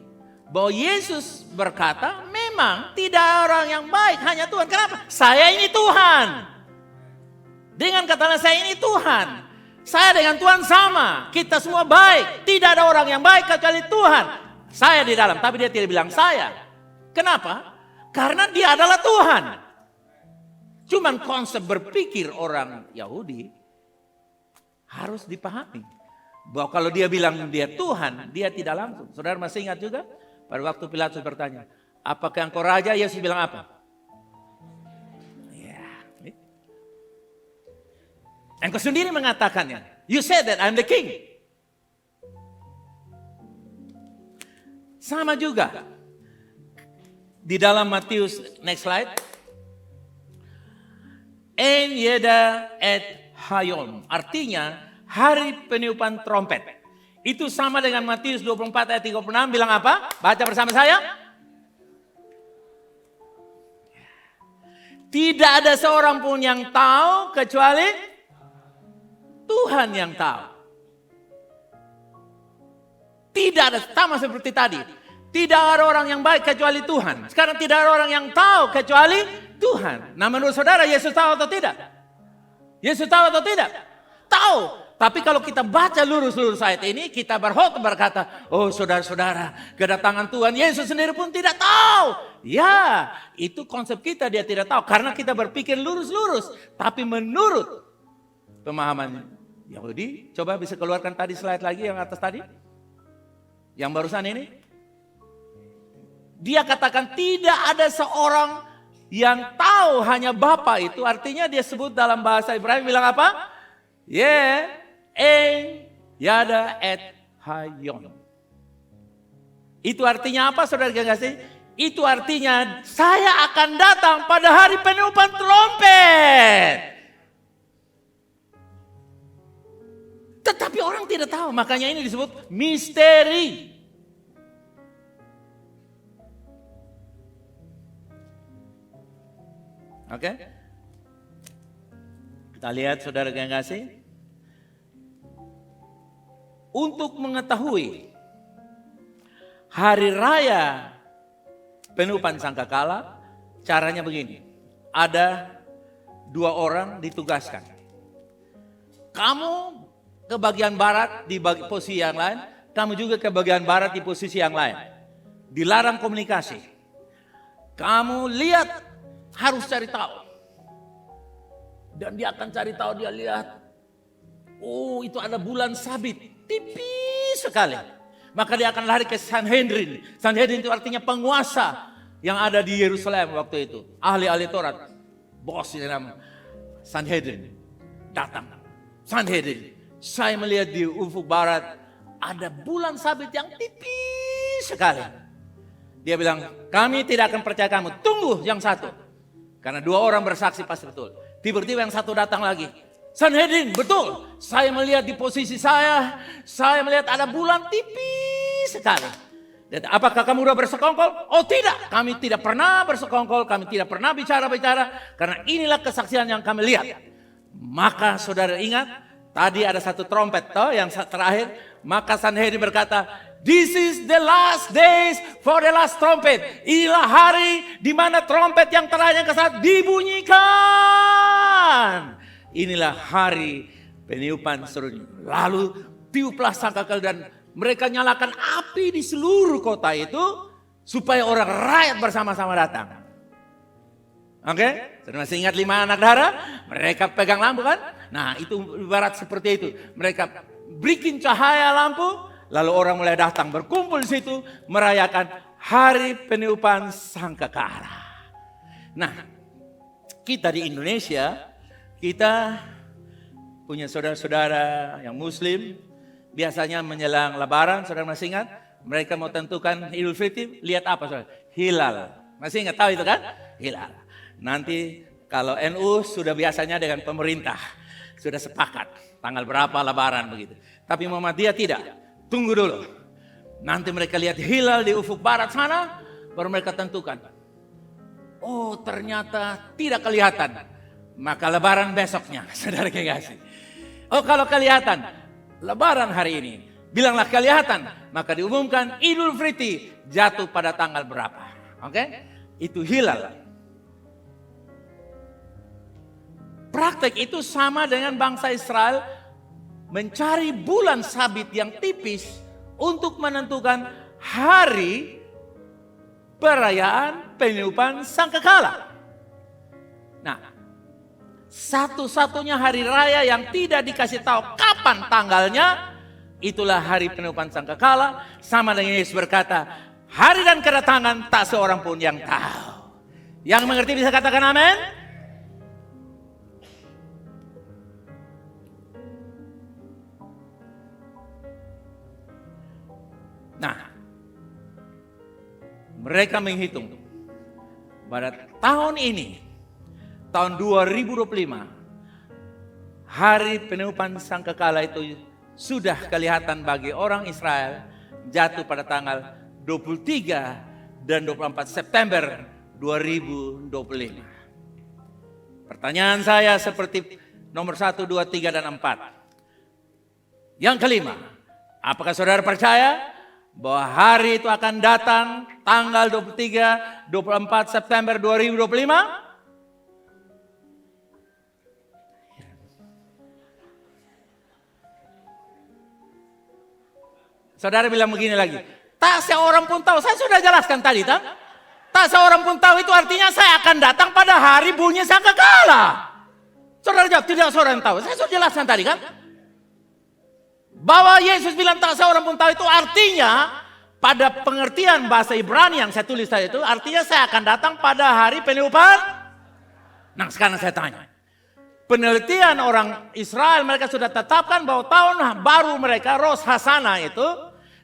bahwa Yesus berkata, memang tidak ada orang yang baik, hanya Tuhan. Kenapa? Saya ini Tuhan. Dengan kata saya ini Tuhan. Saya dengan Tuhan sama. Kita semua baik. Tidak ada orang yang baik kecuali Tuhan. Saya di dalam, tapi dia tidak bilang saya. Kenapa? Karena dia adalah Tuhan. Cuman konsep berpikir orang Yahudi harus dipahami. Bahwa kalau dia bilang dia Tuhan, dia tidak langsung. Saudara masih ingat juga? Pada waktu Pilatus bertanya, apakah engkau raja? Yesus bilang apa? Engkau sendiri mengatakannya. You said that I'm the king. Sama juga. Di dalam Matius, next slide. En yeda et hayom. Artinya hari peniupan trompet. Itu sama dengan Matius 24 ayat 36 bilang apa? Baca bersama saya. Tidak ada seorang pun yang tahu kecuali Tuhan yang tahu. Tidak ada, sama seperti tadi. Tidak ada orang yang baik kecuali Tuhan. Sekarang tidak ada orang yang tahu kecuali Tuhan. Nah menurut saudara Yesus tahu atau tidak? Yesus tahu atau tidak? Tahu. Tapi kalau kita baca lurus-lurus ayat ini, kita berkata, oh saudara-saudara, kedatangan Tuhan Yesus sendiri pun tidak tahu. Ya, itu konsep kita, dia tidak tahu. Karena kita berpikir lurus-lurus. Tapi menurut pemahaman Yahudi, coba bisa keluarkan tadi slide lagi yang atas tadi. Yang barusan ini. Dia katakan tidak ada seorang yang tahu, hanya Bapa itu. Artinya dia sebut dalam bahasa Ibrani bilang apa? Yada et hayon. Itu artinya apa saudara kasih? Itu artinya saya akan datang pada hari peniupan trompet. Tetapi orang tidak tahu, makanya ini disebut misteri. Oke? Kita lihat saudara yang kasih. Untuk mengetahui hari raya peniupan sangkakala, caranya begini. Ada 2 orang ditugaskan. Kamu ke bagian barat di posisi yang lain, kamu juga ke bagian barat di posisi yang lain. Dilarang komunikasi. Kamu lihat, harus cari tahu. Dan dia akan cari tahu, dia lihat. Oh, itu ada bulan sabit. Tipis sekali. Maka dia akan lari ke Sanhedrin. Sanhedrin itu artinya penguasa yang ada di Yerusalem waktu itu. Ahli-ahli Taurat. Bos ini nama Sanhedrin. Datang. Sanhedrin. Saya melihat di ufuk barat ada bulan sabit yang tipis sekali. Dia bilang, kami tidak akan percaya kamu. Tunggu yang satu. Karena 2 orang bersaksi pasti betul. Tiba-tiba yang satu datang lagi. Sanhedrin, betul. Saya melihat di posisi saya melihat ada bulan tipis sekali. Dan apakah kamu sudah bersekongkol? Oh tidak, kami tidak pernah bersekongkol, kami tidak pernah bicara-bicara. Karena inilah kesaksian yang kami lihat. Maka saudara ingat, tadi ada satu trompet yang terakhir. Maka Sanhedrin berkata, this is the last days for the last trumpet. Inilah hari di mana trompet yang terakhir yang ke-1 dibunyikan. Inilah hari peniupan serunya. Lalu tiuplah sangkakala dan mereka nyalakan api di seluruh kota itu supaya orang rakyat bersama-sama datang. Oke? Sudah masih ingat 5 anak darah? Mereka pegang lampu kan? Nah itu ibarat seperti itu. Mereka bikin cahaya lampu, lalu orang mulai datang berkumpul di situ merayakan hari peniupan sangkakala. Nah, kita di Indonesia, kita punya saudara-saudara yang Muslim, biasanya menjelang Lebaran, saudara masih ingat? Mereka mau tentukan Idul Fitri, lihat apa saudara? Hilal. Masih ingat tahu itu kan? Hilal. Nanti kalau NU sudah biasanya dengan pemerintah, sudah sepakat tanggal berapa Lebaran begitu. Tapi Muhammadiyah tidak. Tunggu dulu. Nanti mereka lihat hilal di ufuk barat sana, baru mereka tentukan. Oh ternyata tidak kelihatan. Maka Lebaran besoknya, saudara kekasih. Oh kalau kelihatan, Lebaran hari ini, bilanglah kelihatan. Maka diumumkan Idul Fitri jatuh pada tanggal berapa. Oke? Itu hilal. Praktek itu sama dengan bangsa Israel mencari bulan sabit yang tipis untuk menentukan hari perayaan peniupan sangkakala. Nah, satu-satunya hari raya yang tidak dikasih tahu kapan tanggalnya, itulah hari peniupan sangkakala. Sama dengan Yesus berkata, hari dan kedatangan tak seorang pun yang tahu. Yang mengerti bisa katakan amin? Nah, mereka menghitung pada tahun ini, tahun 2025, hari peniupan sangkakala itu sudah kelihatan bagi orang Israel jatuh pada tanggal 23 dan 24 September 2025. Pertanyaan saya seperti nomor 1, 2, 3, dan 4. Yang kelima, apakah saudara percaya bahwa hari itu akan datang tanggal 23, 24 September 2025? Saudara bilang begini lagi, tak seorang pun tahu, saya sudah jelaskan tadi, tak seorang pun tahu itu artinya saya akan datang pada hari bunyi sangkakala. Saudara jawab, tidak seorang tahu, saya sudah jelaskan tadi kan. Bahwa Yesus bilang tak seorang pun tahu itu artinya pada pengertian bahasa Ibrani yang saya tulis tadi itu artinya saya akan datang pada hari peniupan. Nah sekarang saya tanya, penelitian orang Israel mereka sudah tetapkan bahwa tahun baru mereka Rosh Hashanah itu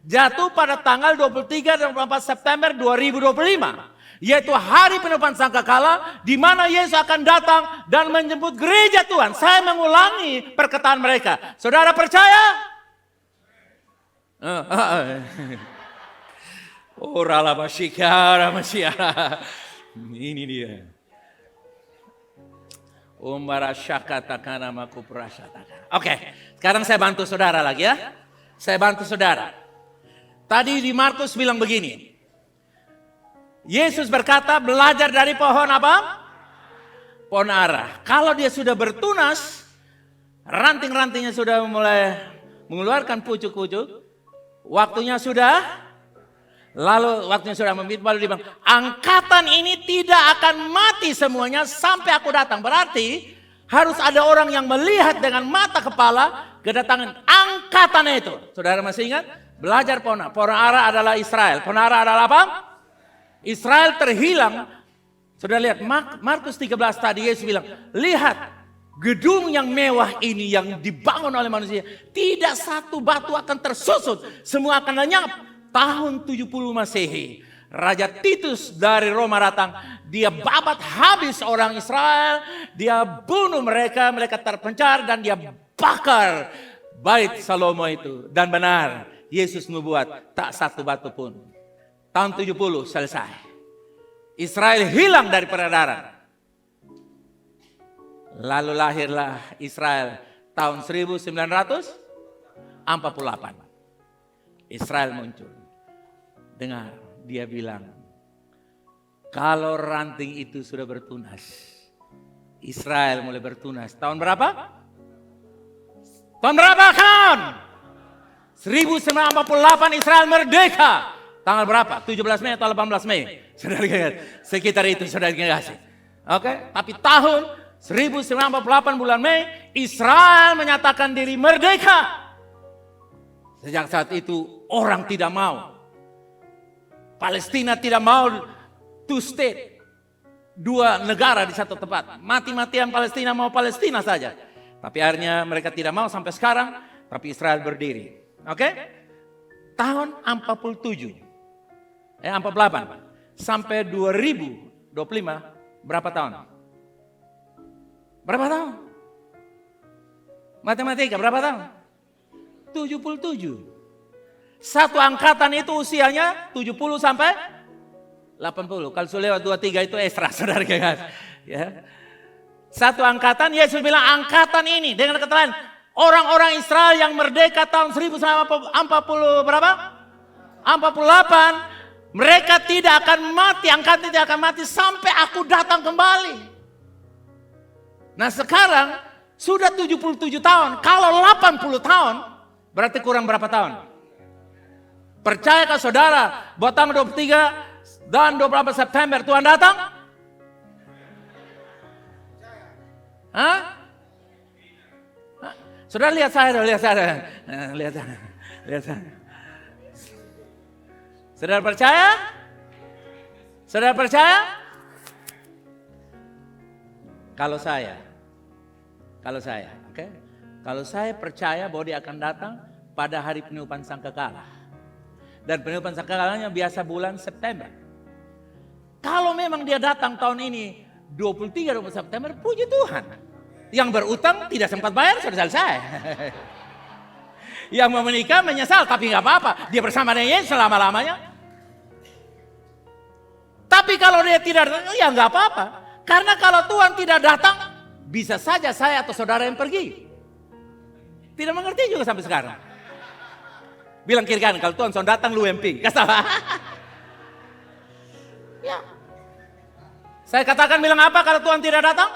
jatuh pada tanggal 23 dan 24 September 2025. yaitu hari penutupan sangkakala, di mana Yesus akan datang dan menjemput gereja Tuhan. Saya mengulangi perkataan mereka. Saudara percaya? Oh, rala masyikara. Ini dia. Oke, sekarang saya bantu saudara lagi ya. Saya bantu saudara. Tadi di Markus bilang begini. Yesus berkata belajar dari pohon apa? Pohon ara. Kalau dia sudah bertunas, ranting-rantingnya sudah mulai mengeluarkan pucuk-pucuk, waktunya sudah, lalu waktunya sudah membit, baru dia bilang, angkatan ini tidak akan mati semuanya sampai aku datang. Berarti harus ada orang yang melihat dengan mata kepala kedatangan angkatan itu. Saudara masih ingat? Belajar pohon ara adalah Israel. Pohon ara adalah apa? Israel terhilang. Sudah lihat Markus 13 tadi Yesus bilang, lihat gedung yang mewah ini yang dibangun oleh manusia, tidak satu batu akan tersusut, semua akan lenyap. Tahun 70 Masehi, Raja Titus dari Roma datang, dia babat habis orang Israel, dia bunuh mereka, mereka terpencar dan dia bakar bait Salomo itu. Dan benar, Yesus membuat tak satu batu pun. Tahun 70 selesai. Israel hilang dari peredaran. Lalu lahirlah Israel tahun 1948. Israel muncul. Dengar, dia bilang, kalau ranting itu sudah bertunas, Israel mulai bertunas. Tahun berapa? Tahun berapa kan? 1948 Israel merdeka. Tanggal berapa? 17 Mei atau 18 Mei? Saudara ingat? Sekitar itu saudara kasih. Oke, tapi tahun 1948 bulan Mei, Israel menyatakan diri merdeka. Sejak saat itu orang tidak mau. Palestina tidak mau two state. Dua negara di satu tempat. Mati-matian Palestina mau Palestina saja. Tapi akhirnya mereka tidak mau sampai sekarang. Tapi Israel berdiri. Oke? Tahun 47. 48 sampai 2025 berapa tahun? Berapa tahun? Matematika berapa tahun? 77. Satu angkatan itu usianya 70 sampai 80. Kalau sudah lewat 23 itu ekstra, saudara kan? Ya. Satu angkatan, Yesus bilang angkatan ini dengan kata lain, orang-orang Israel yang merdeka tahun 1940 berapa? 48. Mereka tidak akan mati, angkatan tidak akan mati sampai aku datang kembali. Nah sekarang sudah 77 tahun. Kalau 80 tahun berarti kurang berapa tahun? Percayakah saudara bahwa tanggal 23 dan 24 September Tuhan datang? Hah? Saudara lihat saya. Lihat saya. Saudara percaya? Saudara percaya? Kalau saya, oke? Kalau saya percaya bahwa dia akan datang pada hari penutupan sangkakala. Dan penutupan sangkakalanya biasa bulan September. Kalau memang dia datang tahun ini 23 September, puji Tuhan. Yang berutang tidak sempat bayar sudah selesai. Yang mau menikah menyesal tapi nggak apa-apa. Dia bersama dengan Yesus selama-lamanya. Tapi kalau dia tidak datang, ya nggak apa-apa. Karena kalau Tuhan tidak datang, bisa saja saya atau saudara yang pergi. Tidak mengerti juga sampai sekarang. Bilang kiri kanan, kalau Tuhan sudah datang lu yang pergi. Ya. Saya katakan bilang apa kalau Tuhan tidak datang?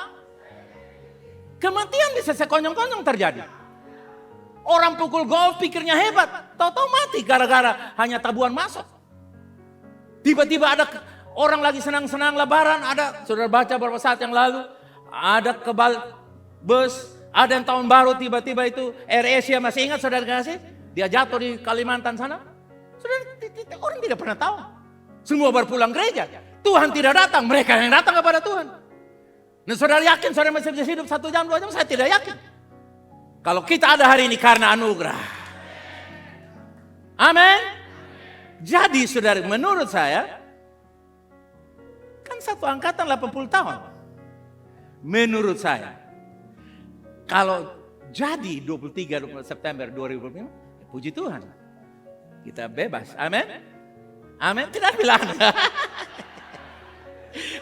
Kematian bisa sekonyong-konyong terjadi. Orang pukul golf pikirnya hebat, tahu-tahu mati gara-gara hanya tabuhan masuk. Tiba-tiba ada orang lagi senang-senang lebaran, ada, saudara baca beberapa saat yang lalu, ada kebal bus, ada yang tahun baru tiba-tiba itu Air Asia, masih ingat saudara kasih? Dia jatuh di Kalimantan sana. Saudara, orang tidak pernah tahu. Semua berpulang gereja. Tuhan tidak datang, mereka yang datang kepada Tuhan. Nah saudara yakin saudara masih bisa hidup 1 jam, 2 jam? Saya tidak yakin. Kalau kita ada hari ini karena anugerah. Amin. Jadi saudara, menurut saya, satu angkatan 80 tahun. Menurut saya, kalau jadi 23 September 2025, puji Tuhan. Kita bebas. Amin. Amin. Tidak bilang.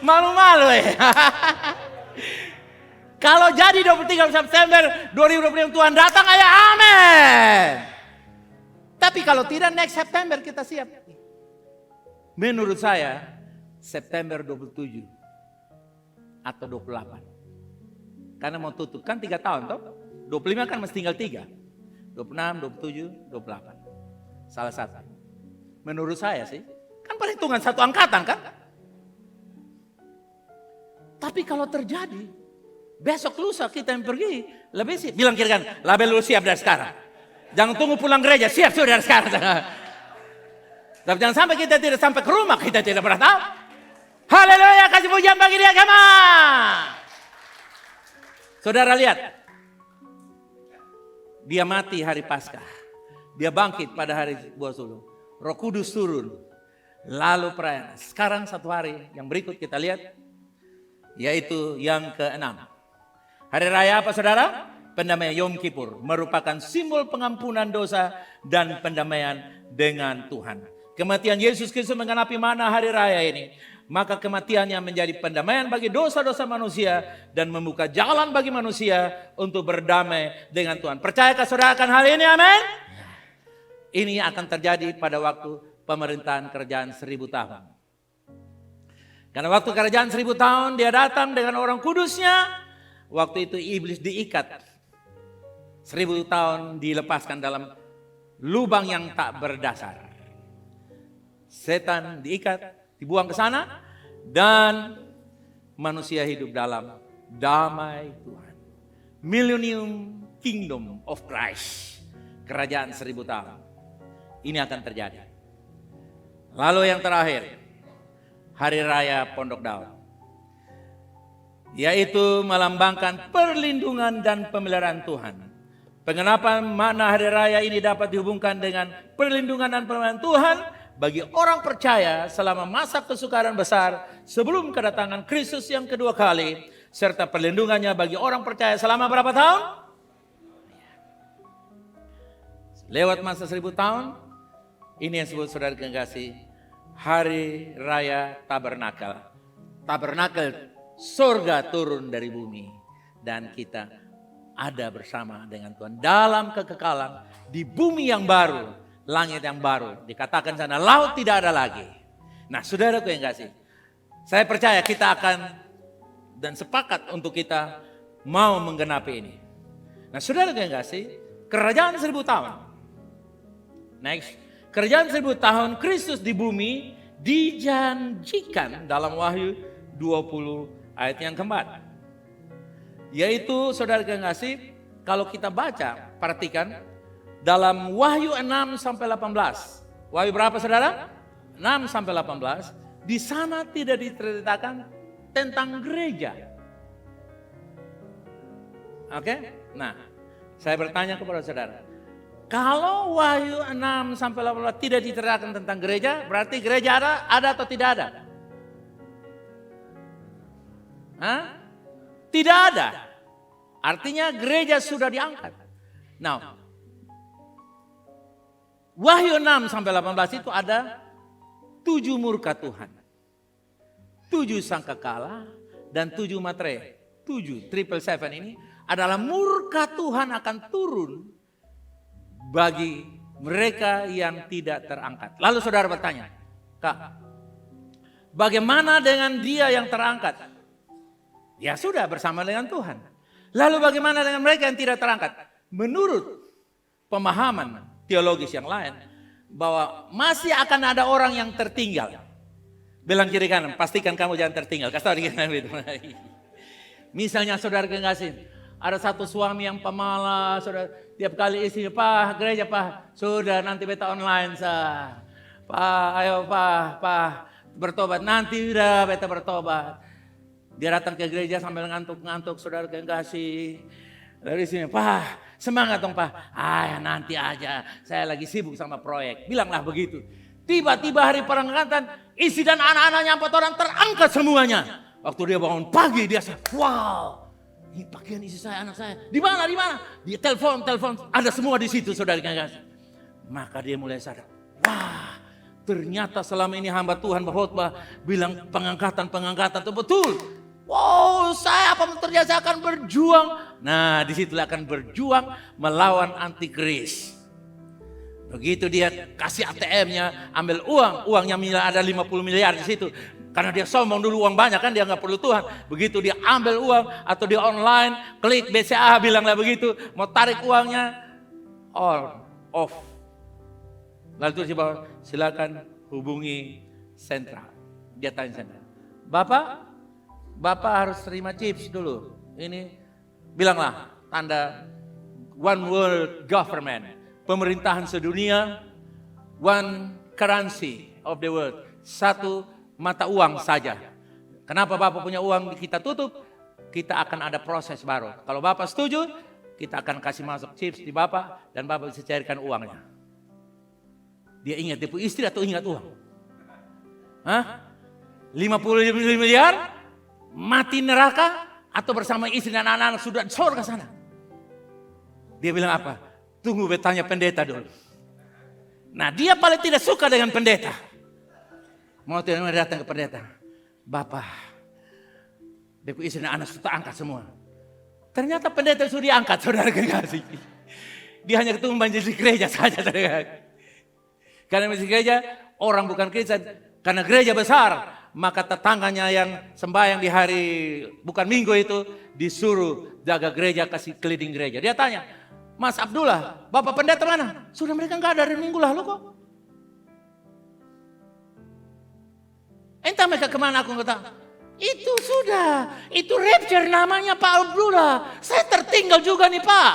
Malu-malu ya. Kalau jadi 23 September 2025 Tuhan datang, ayo amin. Tapi kalau tidak next September kita siap. Menurut saya September 27 atau 28. Karena mau tutup kan 3 tahun toh. 25 kan masih tinggal 3. 26, 27, 28. Salah satu. Menurut saya sih. Kan perhitungan satu angkatan kan. Tapi kalau terjadi besok lusa kita yang pergi, lebih siap. Bilang kira kan, lebih lu siap dari sekarang. Jangan tunggu pulang gereja, siap sudah dari sekarang. Tapi jangan sampai kita tidak sampai ke rumah, kita tidak pernah tahu. Haleluya, kasih pujian bagi Dia agama. Saudara lihat, Dia mati hari Paskah. Dia bangkit pada hari Buah Sulung. Roh Kudus turun. Lalu perayaan. Sekarang satu hari yang berikut kita lihat, yaitu yang ke-6. Hari raya apa saudara? Pendamaian Yom Kippur. Merupakan simbol pengampunan dosa dan pendamaian dengan Tuhan. Kematian Yesus Kristus menggenapi mana hari raya ini. Maka kematiannya menjadi pendamaian bagi dosa-dosa manusia. Dan membuka jalan bagi manusia untuk berdamai dengan Tuhan. Percayakah saudara akan hal ini? Amin? Ini akan terjadi pada waktu pemerintahan kerajaan 1000 tahun. Karena waktu kerajaan 1000 tahun dia datang dengan orang kudusnya. Waktu itu iblis diikat. 1000 tahun dilepaskan dalam lubang yang tak berdasar. Setan diikat, dibuang ke sana. Dan manusia hidup dalam damai Tuhan. Millennium Kingdom of Christ. Kerajaan 1000 tahun. Ini akan terjadi. Lalu yang terakhir. Hari Raya Pondok Daun. Yaitu melambangkan perlindungan dan pemeliharaan Tuhan. Pengenapan makna hari raya ini dapat dihubungkan dengan perlindungan dan pemeliharaan Tuhan bagi orang percaya selama masa kesukaran besar sebelum kedatangan Kristus yang kedua kali, serta perlindungannya bagi orang percaya selama berapa tahun? Lewat masa 1000 tahun, ini yang disebut saudara kekasih, Hari Raya Tabernakel. Tabernakel, surga turun dari bumi. Dan kita ada bersama dengan Tuhan. Dalam kekekalan, di bumi yang baru, langit yang baru. Dikatakan sana, laut tidak ada lagi. Nah saudaraku yang kasih, saya percaya kita akan dan sepakat untuk kita mau menggenapi ini. Nah saudaraku yang kasih, kerajaan 1000 tahun. Next. Kerajaan 1000 tahun Kristus di bumi dijanjikan dalam Wahyu 20 ayat yang keempat. Yaitu saudara kekasih, kalau kita baca, perhatikan dalam Wahyu 6 sampai 18. Wahyu berapa saudara? 6 sampai 18. Di sana tidak diceritakan tentang gereja. Oke? Nah, saya bertanya kepada saudara. Kalau Wahyu 6 sampai 18 tidak diceritakan tentang gereja, berarti gereja ada atau tidak ada? Hah? Tidak ada. Artinya gereja sudah diangkat. Nah, Wahyu 6 sampai 18 itu ada 7 murka Tuhan. 7 sangkakala dan 7 materai. 7, 777 ini adalah murka Tuhan akan turun bagi mereka yang tidak terangkat. Lalu saudara bertanya, Kak, bagaimana dengan dia yang terangkat? Ya sudah bersama dengan Tuhan. Lalu bagaimana dengan mereka yang tidak terangkat? Menurut pemahaman teologis yang lain, bahwa masih akan ada orang yang tertinggal. Bilang kiri kanan, pastikan kamu jangan tertinggal. Kasih tahu di kanan itu. Misalnya saudara kekasih, ada satu suami yang pemalas, saudara, tiap kali istrinya, Pak, gereja Pak, sudah nanti beta online sah. Pak, ayo Pak, bertobat, nanti udah beta bertobat. Dia datang ke gereja sambil ngantuk-ngantuk, saudara kekasih. Dari sini, Pak, semangat dong Pak. Nanti aja, saya lagi sibuk sama proyek. Bilanglah begitu. Tiba-tiba hari pengangkatan, istri dan anak-anaknya 4 orang terangkat semuanya. Waktu dia bangun pagi, dia sadar, wow, ini pakaian istri saya, anak saya. Di mana? Dia telepon, ada semua di situ, saudara kasih. Maka dia mulai sadar, wah, ternyata selama ini hamba Tuhan berkhotbah bilang pengangkatan itu betul. Wow, saya apa yang terjadi? Saya akan berjuang. Nah, disitulah akan berjuang melawan antikris. Begitu dia kasih ATM-nya, ambil uangnya ada 50 miliar di situ. Karena dia sombong dulu uang banyak kan, dia nggak perlu Tuhan. Begitu dia ambil uang atau dia online, klik BCA bilanglah begitu, mau tarik uangnya, off. Lalu terus di bawah, silakan hubungi sentral. Dia tanya sentral, Bapak harus terima chips dulu. Ini bilanglah tanda one world government. Pemerintahan sedunia, one currency of the world, satu mata uang saja. Kenapa Bapak punya uang kita tutup? Kita akan ada proses baru. Kalau Bapak setuju, kita akan kasih masuk chips di Bapak dan Bapak bisa cairkan uangnya. Dia ingat tipu istri atau ingat uang? 50 miliar, mati neraka atau bersama istri dan anak-anak sudah surga sana? Dia bilang apa? Tunggu bertanya pendeta dulu. Nah, dia paling tidak suka dengan pendeta. Mau tidak datang ke pendeta. Bapak, deku istri dan anak sudah angkat semua. Ternyata pendeta sudah diangkat, saudara kekasih. Dia hanya ketemu majelis gereja saja, saudara. Karena majelis gereja, orang bukan Kristen. Karena gereja besar, maka tetangganya yang sembahyang di hari bukan minggu itu disuruh jaga gereja, kasih keliling gereja. Dia tanya, Mas Abdullah, Bapak pendeta mana? Sudah mereka enggak ada dari minggu lalu kok. Entah mereka kemana, aku enggak tahu. Itu sudah, itu rapture namanya Pak Abdullah. Saya tertinggal juga nih Pak.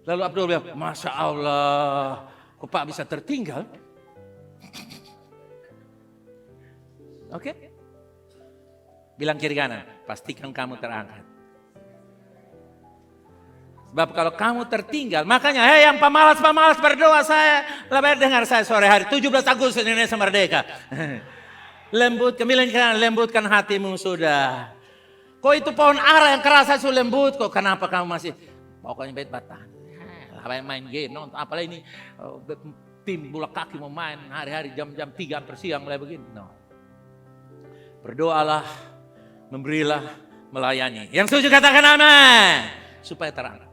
Lalu Abdullah bilang, Masya Allah, kok Pak bisa tertinggal? Oke? Bilang kiri kanan, pastikan kamu terangkat. Sebab kalau kamu tertinggal, makanya yang pemalas berdoa saya, lebih dengar saya sore hari 17 Agustus Indonesia Merdeka. Lembutkan hatimu sudah. Kok itu pohon ara yang keras saya lembut kok, kenapa kamu masih pokoknya bait batan. Apa yang main game, nonton apalah ini tim bola kaki mau main hari-hari jam-jam 3 sampai siang mulai begini. No. Berdoalah, memberilah, melayani. Yang setuju katakan amin. Supaya terang.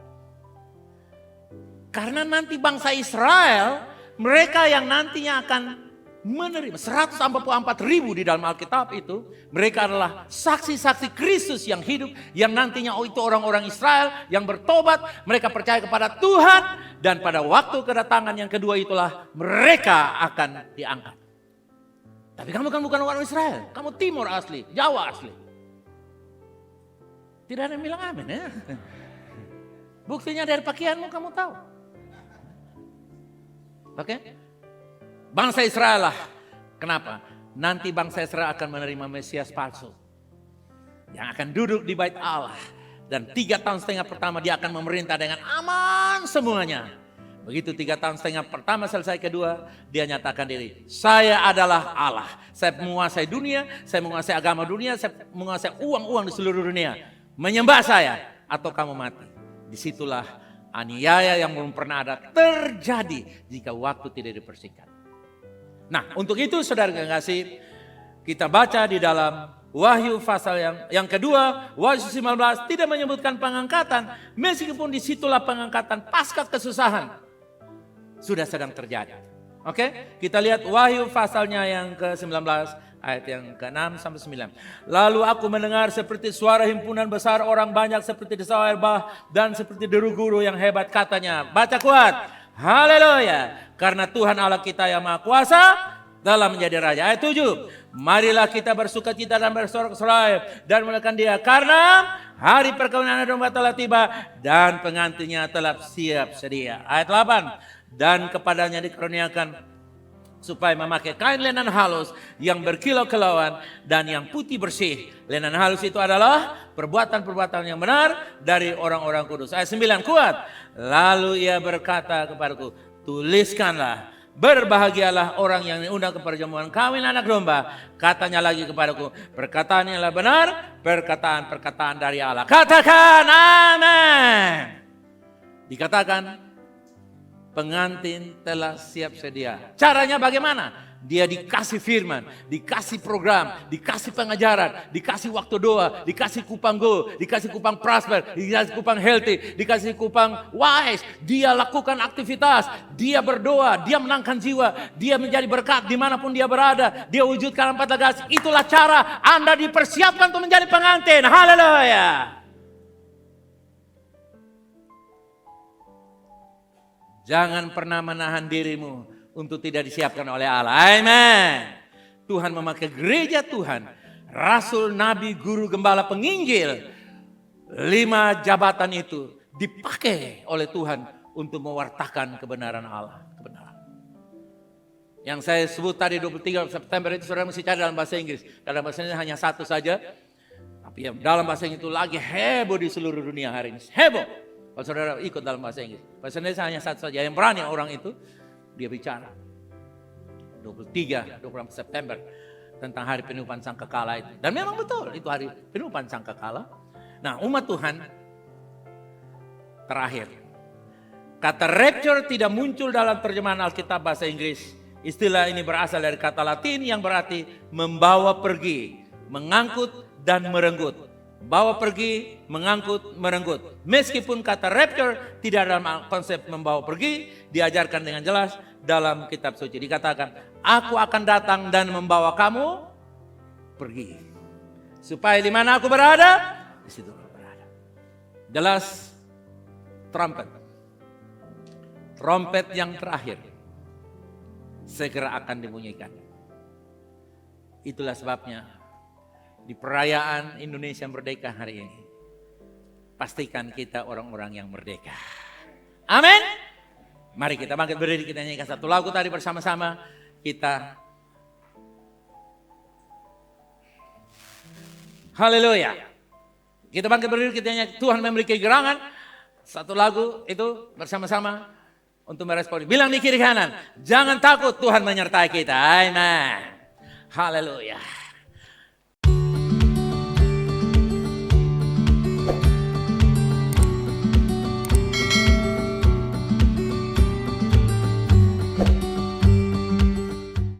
Karena nanti bangsa Israel, mereka yang nantinya akan menerima 144.000 di dalam Alkitab itu, mereka adalah saksi-saksi Kristus yang hidup, yang nantinya itu orang-orang Israel yang bertobat, mereka percaya kepada Tuhan, dan pada waktu kedatangan yang kedua itulah mereka akan diangkat. Tapi kamu kan bukan orang Israel, kamu Timur asli, Jawa asli. Tidak ada yang bilang amin ya. Buktinya dari pakaianmu kamu tahu. Oke? Bangsa Israel lah. Kenapa? Nanti bangsa Israel akan menerima Mesias palsu. Yang akan duduk di bait Allah. Dan 3 tahun setengah pertama dia akan memerintah dengan aman semuanya. Begitu 3 tahun setengah pertama selesai, kedua, dia nyatakan diri. Saya adalah Allah. Saya menguasai dunia, saya menguasai agama dunia, saya menguasai uang-uang di seluruh dunia. Menyembah saya atau kamu mati. Disitulah aniaya yang belum pernah ada terjadi jika waktu tidak dipersingkat. Nah, untuk itu saudara kekasih, kita baca di dalam Wahyu pasal yang kedua, Wahyu 19 tidak menyebutkan pengangkatan, meskipun disitulah pengangkatan pasca kesusahan sudah sedang terjadi. Oke, kita lihat Wahyu pasalnya yang ke-19 ayat yang ke-6 sampai 9. Lalu aku mendengar seperti suara himpunan besar orang banyak seperti desau air bah dan seperti deru guru yang hebat, katanya. Baca kuat. Haleluya. Karena Tuhan Allah kita yang Maha Kuasa dalam menjadi raja. Ayat 7. Marilah kita bersukacita dan bersorak-sorai dan memuliakan Dia karena hari perkawinan domba telah tiba dan pengantinnya telah siap sedia. Ayat 8. Dan kepadanya dikaruniakan supaya memakai kain lenan halus yang berkilau-kilauan dan yang putih bersih. Lenan halus itu adalah perbuatan-perbuatan yang benar dari orang-orang kudus. Ayat 9 kuat. Lalu ia berkata kepadaku, tuliskanlah Berbahagialah orang yang diundang ke perjamuan kawin anak domba. Katanya lagi kepadaku, perkataannya adalah benar, perkataan dari Allah. Katakan amin. Dikatakan pengantin telah siap sedia. Caranya bagaimana? Dia dikasih firman, dikasih program, dikasih pengajaran, dikasih waktu doa, dikasih kupang go, dikasih kupang prosper, dikasih kupang healthy, dikasih kupang wise. Dia lakukan aktivitas, dia berdoa, dia menangkan jiwa, dia menjadi berkat dimanapun dia berada. Dia wujudkan 4 tegas. Itulah cara Anda dipersiapkan untuk menjadi pengantin. Haleluya. Jangan pernah menahan dirimu untuk tidak disiapkan oleh Allah. Amin. Tuhan memakai gereja Tuhan, rasul, nabi, guru, gembala, penginjil. 5 jabatan itu dipakai oleh Tuhan untuk mewartakan kebenaran Allah. Kebenaran. Yang saya sebut tadi 23 September itu saudara mesti cari dalam bahasa Inggris. Dalam bahasa Inggris hanya satu saja. Tapi dalam bahasa Inggris itu lagi heboh di seluruh dunia hari ini. Heboh. Kalau saudara ikut dalam bahasa Inggris. Bahasa Indonesia hanya satu saja. Yang berani orang itu. Dia bicara 23 September tentang hari peniupan sangkakala itu. Dan memang betul itu hari peniupan sangkakala. Nah, umat Tuhan terakhir. Kata rapture tidak muncul dalam terjemahan Alkitab bahasa Inggris. Istilah ini berasal dari kata Latin yang berarti membawa pergi, mengangkut dan merenggut. Bawa pergi, mengangkut, merenggut. Meskipun kata rapture tidak dalam konsep membawa pergi, diajarkan dengan jelas dalam kitab suci. Dikatakan, aku akan datang dan membawa kamu pergi. Supaya di mana aku berada, di situ aku berada. Jelas, trompet. Trompet yang terakhir segera akan dibunyikan. Itulah sebabnya di perayaan Indonesia Merdeka hari ini, pastikan kita orang-orang yang merdeka. Amin. Mari kita bangkit berdiri, kita nyanyikan satu lagu tadi bersama-sama. Kita haleluya. Kita bangkit berdiri, kita nyanyikan Tuhan memiliki gerangan. Satu lagu itu bersama-sama untuk merespon. Bilang di kiri kanan, jangan takut, Tuhan menyertai kita. Amin. Haleluya.